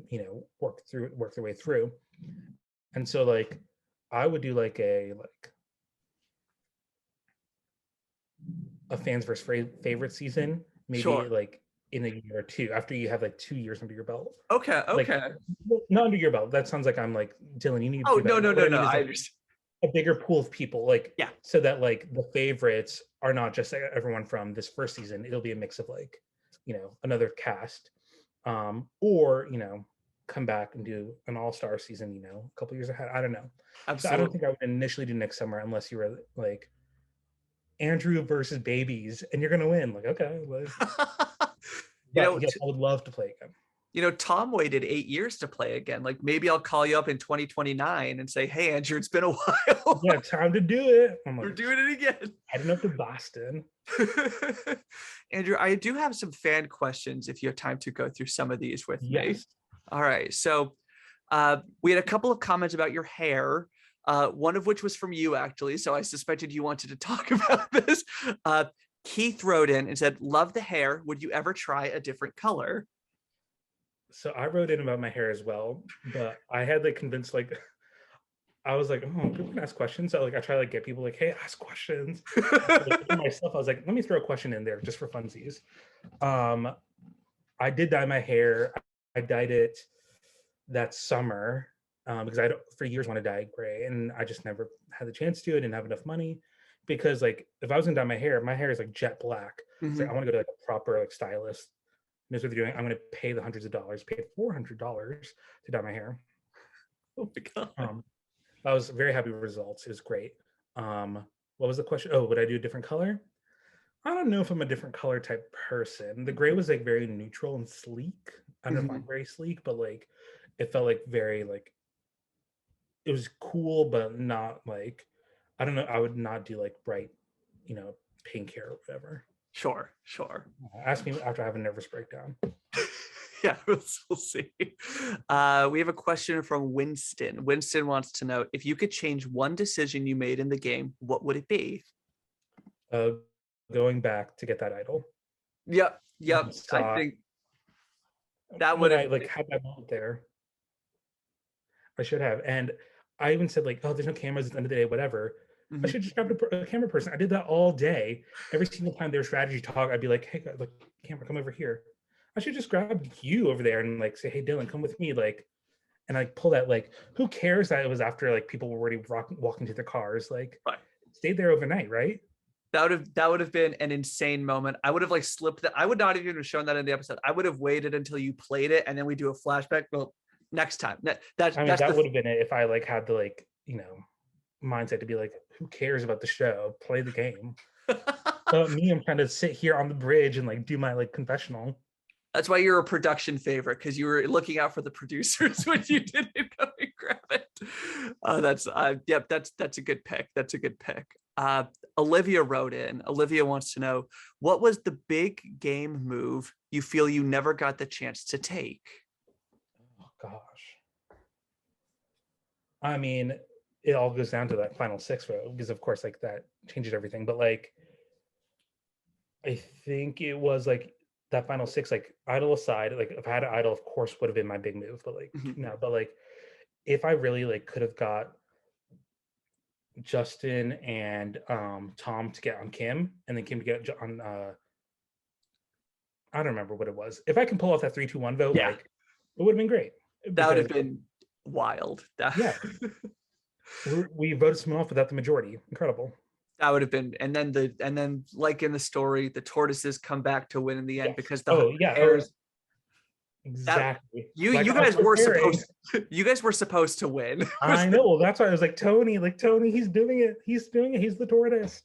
work their way through. And so like I would do like a fans versus favorite season, maybe Sure. like in a year or two after you have like 2 years under your belt. Okay, Like okay. not under your belt. That sounds like I'm like Dylan. You need to Oh, do no, better. no, But what no, I no. mean is I like understand. a bigger pool of people, like Yeah. so that like the favorites are not just like, everyone from this first season. It'll be a mix of like another cast, or come back and do an all-star season a couple years ahead. I don't know. So I don't Absolutely. think I would initially do next summer unless you were like Andrew versus babies and you're gonna win. Like, okay, like, you but know, yes, I would love to play again. Tom waited 8 years to play again. Like maybe I'll call you up in 2029 and say, hey, Andrew, it's been a while. Yeah, time to do it. I'm We're like doing it again. heading up to Boston. Andrew, I do have some fan questions if you have time to go through some of these with me. Yes. All right. So we had a couple of comments about your hair, one of which was from you, actually. So I suspected you wanted to talk about this. Keith wrote in and said, love the hair. Would you ever try a different color? So I wrote in about my hair as well, but I had like convinced like I was like, oh, people can ask questions. So like I try to like get people like, hey, ask questions. So, like, myself, I was like, let me throw a question in there just for funsies. I did dye my hair. I dyed it that summer because I don't for years want to dye gray, and I just never had the chance to. I didn't have enough money because like if I was gonna dye my hair is like jet black. It's like I Mhm. want to go to like a proper like stylist. Knows what they're doing. I'm gonna pay the hundreds of dollars, pay $400 to dye my hair. Oh my God. I was very happy with results. It was great. What was the question? Oh, would I do a different color? I don't know if I'm a different color type person. The gray was like very neutral and sleek. I don't know if I'm Mhm. very sleek, but like it felt like very like it was cool, but not like I don't know. I would not do like bright, you know, pink hair or whatever. Sure, sure. Ask me after I have a nervous breakdown. Yeah, we'll see. We have a question from Winston. Winston wants to know if you could change one decision you made in the game, what would it be? Uh, Going back to get that idol. Yep, yep. I Saw think that would when have. I like had that moment there. I should have. And I even said like, oh, there's no cameras at the end of the day, whatever. I Mhm. should just grab a camera person. I did that all day. Every single time there was strategy talk, I'd be like, hey, like, camera, come over here. I should just grab you over there and like say, hey, Dylan, come with me. Like, and I pull that like, who cares that it was after like people were already walking to their cars? Like, Right. stayed there overnight, right? That would have been an insane moment. I would have like slipped that. I would not even have shown that in the episode. I would have waited until you played it and then we do a flashback. Well, next time. That's I mean, that's that the would have been it if I like had the like, mindset to be like, who cares about the show? Play the game. But me, I'm trying to sit here on the bridge and like do my like confessional. That's why you're a production favorite, because you were looking out for the producers when you didn't go and grab it. That's yep, that's a good pick. That's a good pick. Olivia wrote in. Olivia wants to know, what was the big game move you feel you never got the chance to take? Oh gosh. I mean, it all goes down to that final six row because of course like that changes everything. But like I think it was like that final six, like idol aside, like if I had an idol, of course would have been my big move. But like Mhm. no, but like if I really like could have got Justin and Tom to get on Kim and then Kim to get on I don't remember what it was. If I can pull off that 3-2-1 vote, Yeah, like it would have been great. that would Because have been wild. That, yeah, we voted someone off without the majority. Incredible. that would have been, and then like in the story, the tortoises come back to win in the end Yes. because the Oh yeah. Oh, hares that exactly. you Like I was guys were preparing. supposed you guys were supposed to win. I know. Well, that's why I was like Tony, he's doing it. He's doing it. He's the tortoise.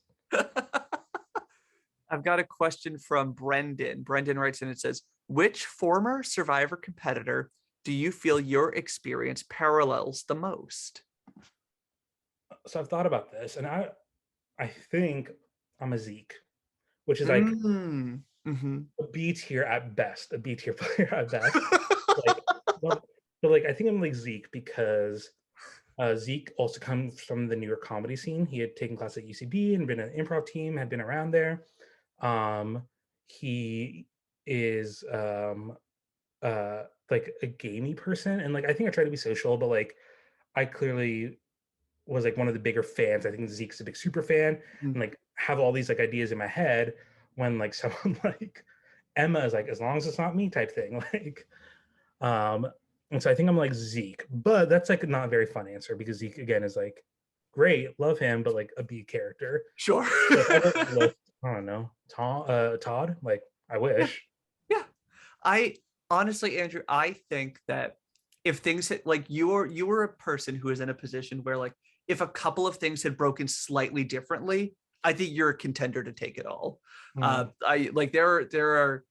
I've got a question from Brendan. Brendan writes in and says, which former Survivor competitor do you feel your experience parallels the most? So I've thought about this, and I think I'm a Zeke, which is like Mm-hmm. a B tier at best, a B tier player at best. Like, well, but like I think I'm like Zeke because Zeke also comes from the New York comedy scene. He had taken class at UCB and been an improv team, had been around there. He is like a gamey person, and like I think I try to be social, but like I clearly was like one of the bigger fans. I think Zeke's a big super fan, and like have all these like ideas in my head when like someone like Emma is like, as long as it's not me type thing. Like, um, and so I think I'm like Zeke, but that's like not a very fun answer because Zeke again is like great, love him, but like a B character. Sure. So if I were to list, I don't know, Todd, like I Yeah. wish. Yeah. I honestly, Andrew, I think that if things had, like you were a person who is in a position where like if a couple of things had broken slightly differently, I think you're a contender to take it all. Mm, I like there are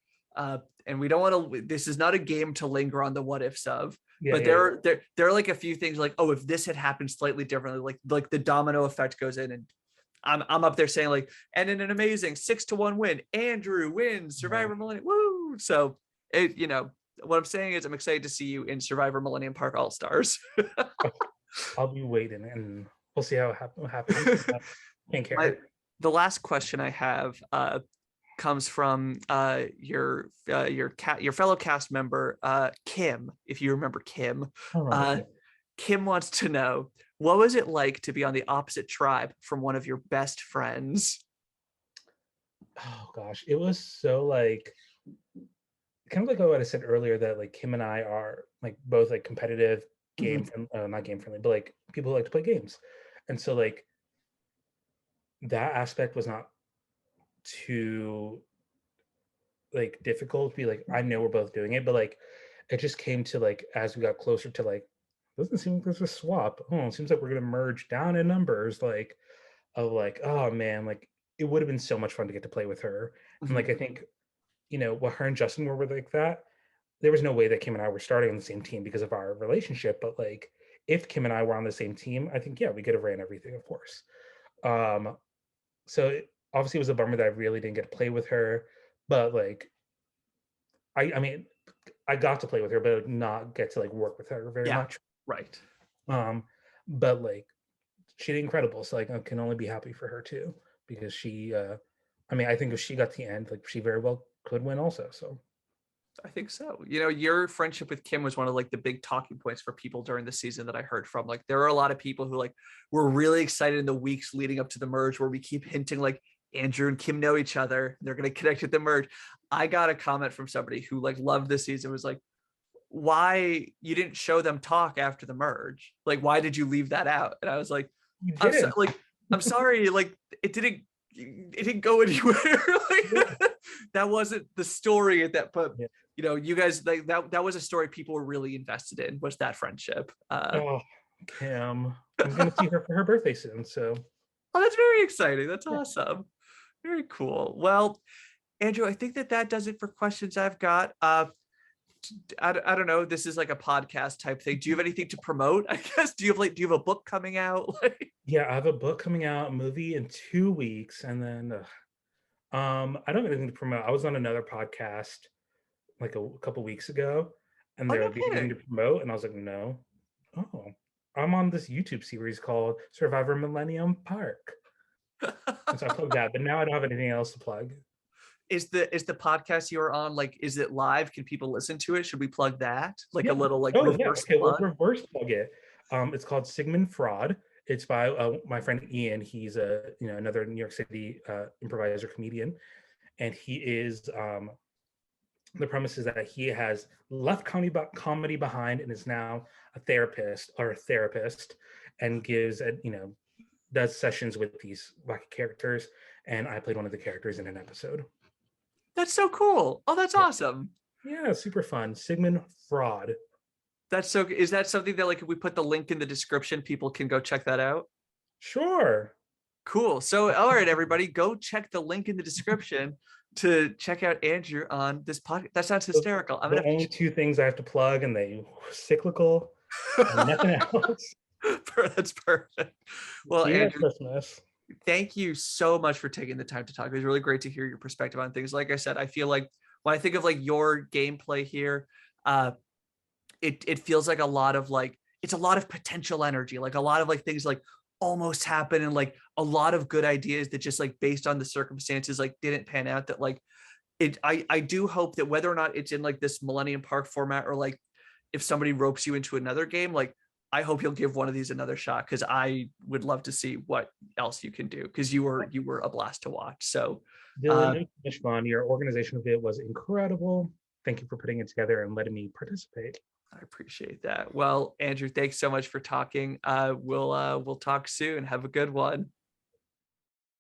and we don't want to, this is not a game to linger on the what ifs of, yeah, but yeah, yeah. there are like a few things like, oh, if this had happened slightly differently, like the domino effect goes in, and I'm up there saying like, and in an amazing 6-1 win, Andrew wins Yeah. Survivor Millennium. Woo! So it, what I'm saying is I'm excited to see you in Survivor Millennium Park All Stars. I'll be waiting, and we'll see how what happens. I can't My care. the last question I have comes from your fellow cast member Kim, if you remember Kim. I remember. Uh, Kim wants to know, what was it like to be on the opposite tribe from one of your best friends? Oh gosh, it was so like kind of like what I said earlier that like Kim and I are like both like competitive Mhm. not game friendly, but like people who like to play games, and so like that aspect was not too like difficult. Be like I know we're both doing it, but like it just came to like as we got closer to like doesn't seem like there's a swap. Oh, it seems like we're gonna merge down in numbers. Like of like oh man, like it would have been so much fun to get to play with her, and Mhm. like I think what her and Justin were like that. There was no way that Kim and I were starting on the same team because of our relationship. But like, if Kim and I were on the same team, I think yeah, we could have ran everything, of course. Um, so obviously it was a bummer that I really didn't get to play with her, but like, I mean, I got to play with her, but not get to like work with her very Yeah, much. right. Um, but like, she did incredible. So like, I can only be happy for her too because she. I mean, I think if she got to the end, like she very well could win also. So I think so. Your friendship with Kim was one of like the big talking points for people during the season that I heard from. Like there are a lot of people who like were really excited in the weeks leading up to the merge where we keep hinting like Andrew and Kim know each other. They're going to connect with the merge. I got a comment from somebody who like loved this season, was like, why you didn't show them talk after the merge? Like, why did you leave that out? And I was like, you I'm so, didn't. like, I'm sorry. Like it didn't go anywhere. Yeah. Like, that wasn't the story at that, but Yeah. you guys, like that was a story people were really invested in, was that friendship. Oh, Kim. I'm gonna see her for her birthday soon. So Oh, that's very exciting. That's yeah. awesome. Very cool. Well, Andrew, I think that does it for questions I've got. I don't know, this is like a podcast type thing. Do you have anything to promote? I guess, do you have a book coming out? Like, Yeah, I have a book coming out, a movie in 2 weeks, and then I don't have anything to promote. I was on another podcast like a couple weeks ago, and oh, they're no like, "Do you have anything kidding. to promote?" And I was like, "No." Oh, I'm on this YouTube series called Survivor Millennium Park, and so I plugged that. But now I don't have anything else to plug. Is the podcast you're on, like, is it live? Can people listen to it? Should we plug that? Like a Yeah. little like Oh, yeah. reverse Okay, we'll plug? reverse plug it. It's called Sigmund Fraud. It's by my friend Ian. He's a another New York City improviser comedian, and he is the premise is that he has left comedy behind and is now a therapist and gives does sessions with these wacky characters, and I played one of the characters in an episode. That's so cool. Oh, that's Yeah, awesome. yeah, super fun. Sigmund Fraud. That's so, is that something that, like, if we put the link in the description, people can go check that out? Sure. Cool. So, all right, everybody, go check the link in the description to check out Andrew on this podcast. That sounds The, hysterical. I'm the gonna only two things I have to plug, and they cyclical and have nothing else. to. That's perfect. Well, See you at Andrew, Christmas. thank you so much for taking the time to talk. It was really great to hear your perspective on things. Like I said, I feel like when I think of like your gameplay here, uh, it feels like a lot of like, it's a lot of potential energy, like a lot of like things like almost happen, and like a lot of good ideas that just like based on the circumstances like didn't pan out. That like I do hope that whether or not it's in like this Millennium Park format, or like if somebody ropes you into another game, like I hope you'll give one of these another shot, because I would love to see what else you can do, because you were a blast to watch. So Dylan, uh, it was so much fun. Your organization of it was incredible. Thank you for putting it together and letting me participate. I appreciate that. Well, Andrew, thanks so much for talking. We'll talk soon. Have a good one.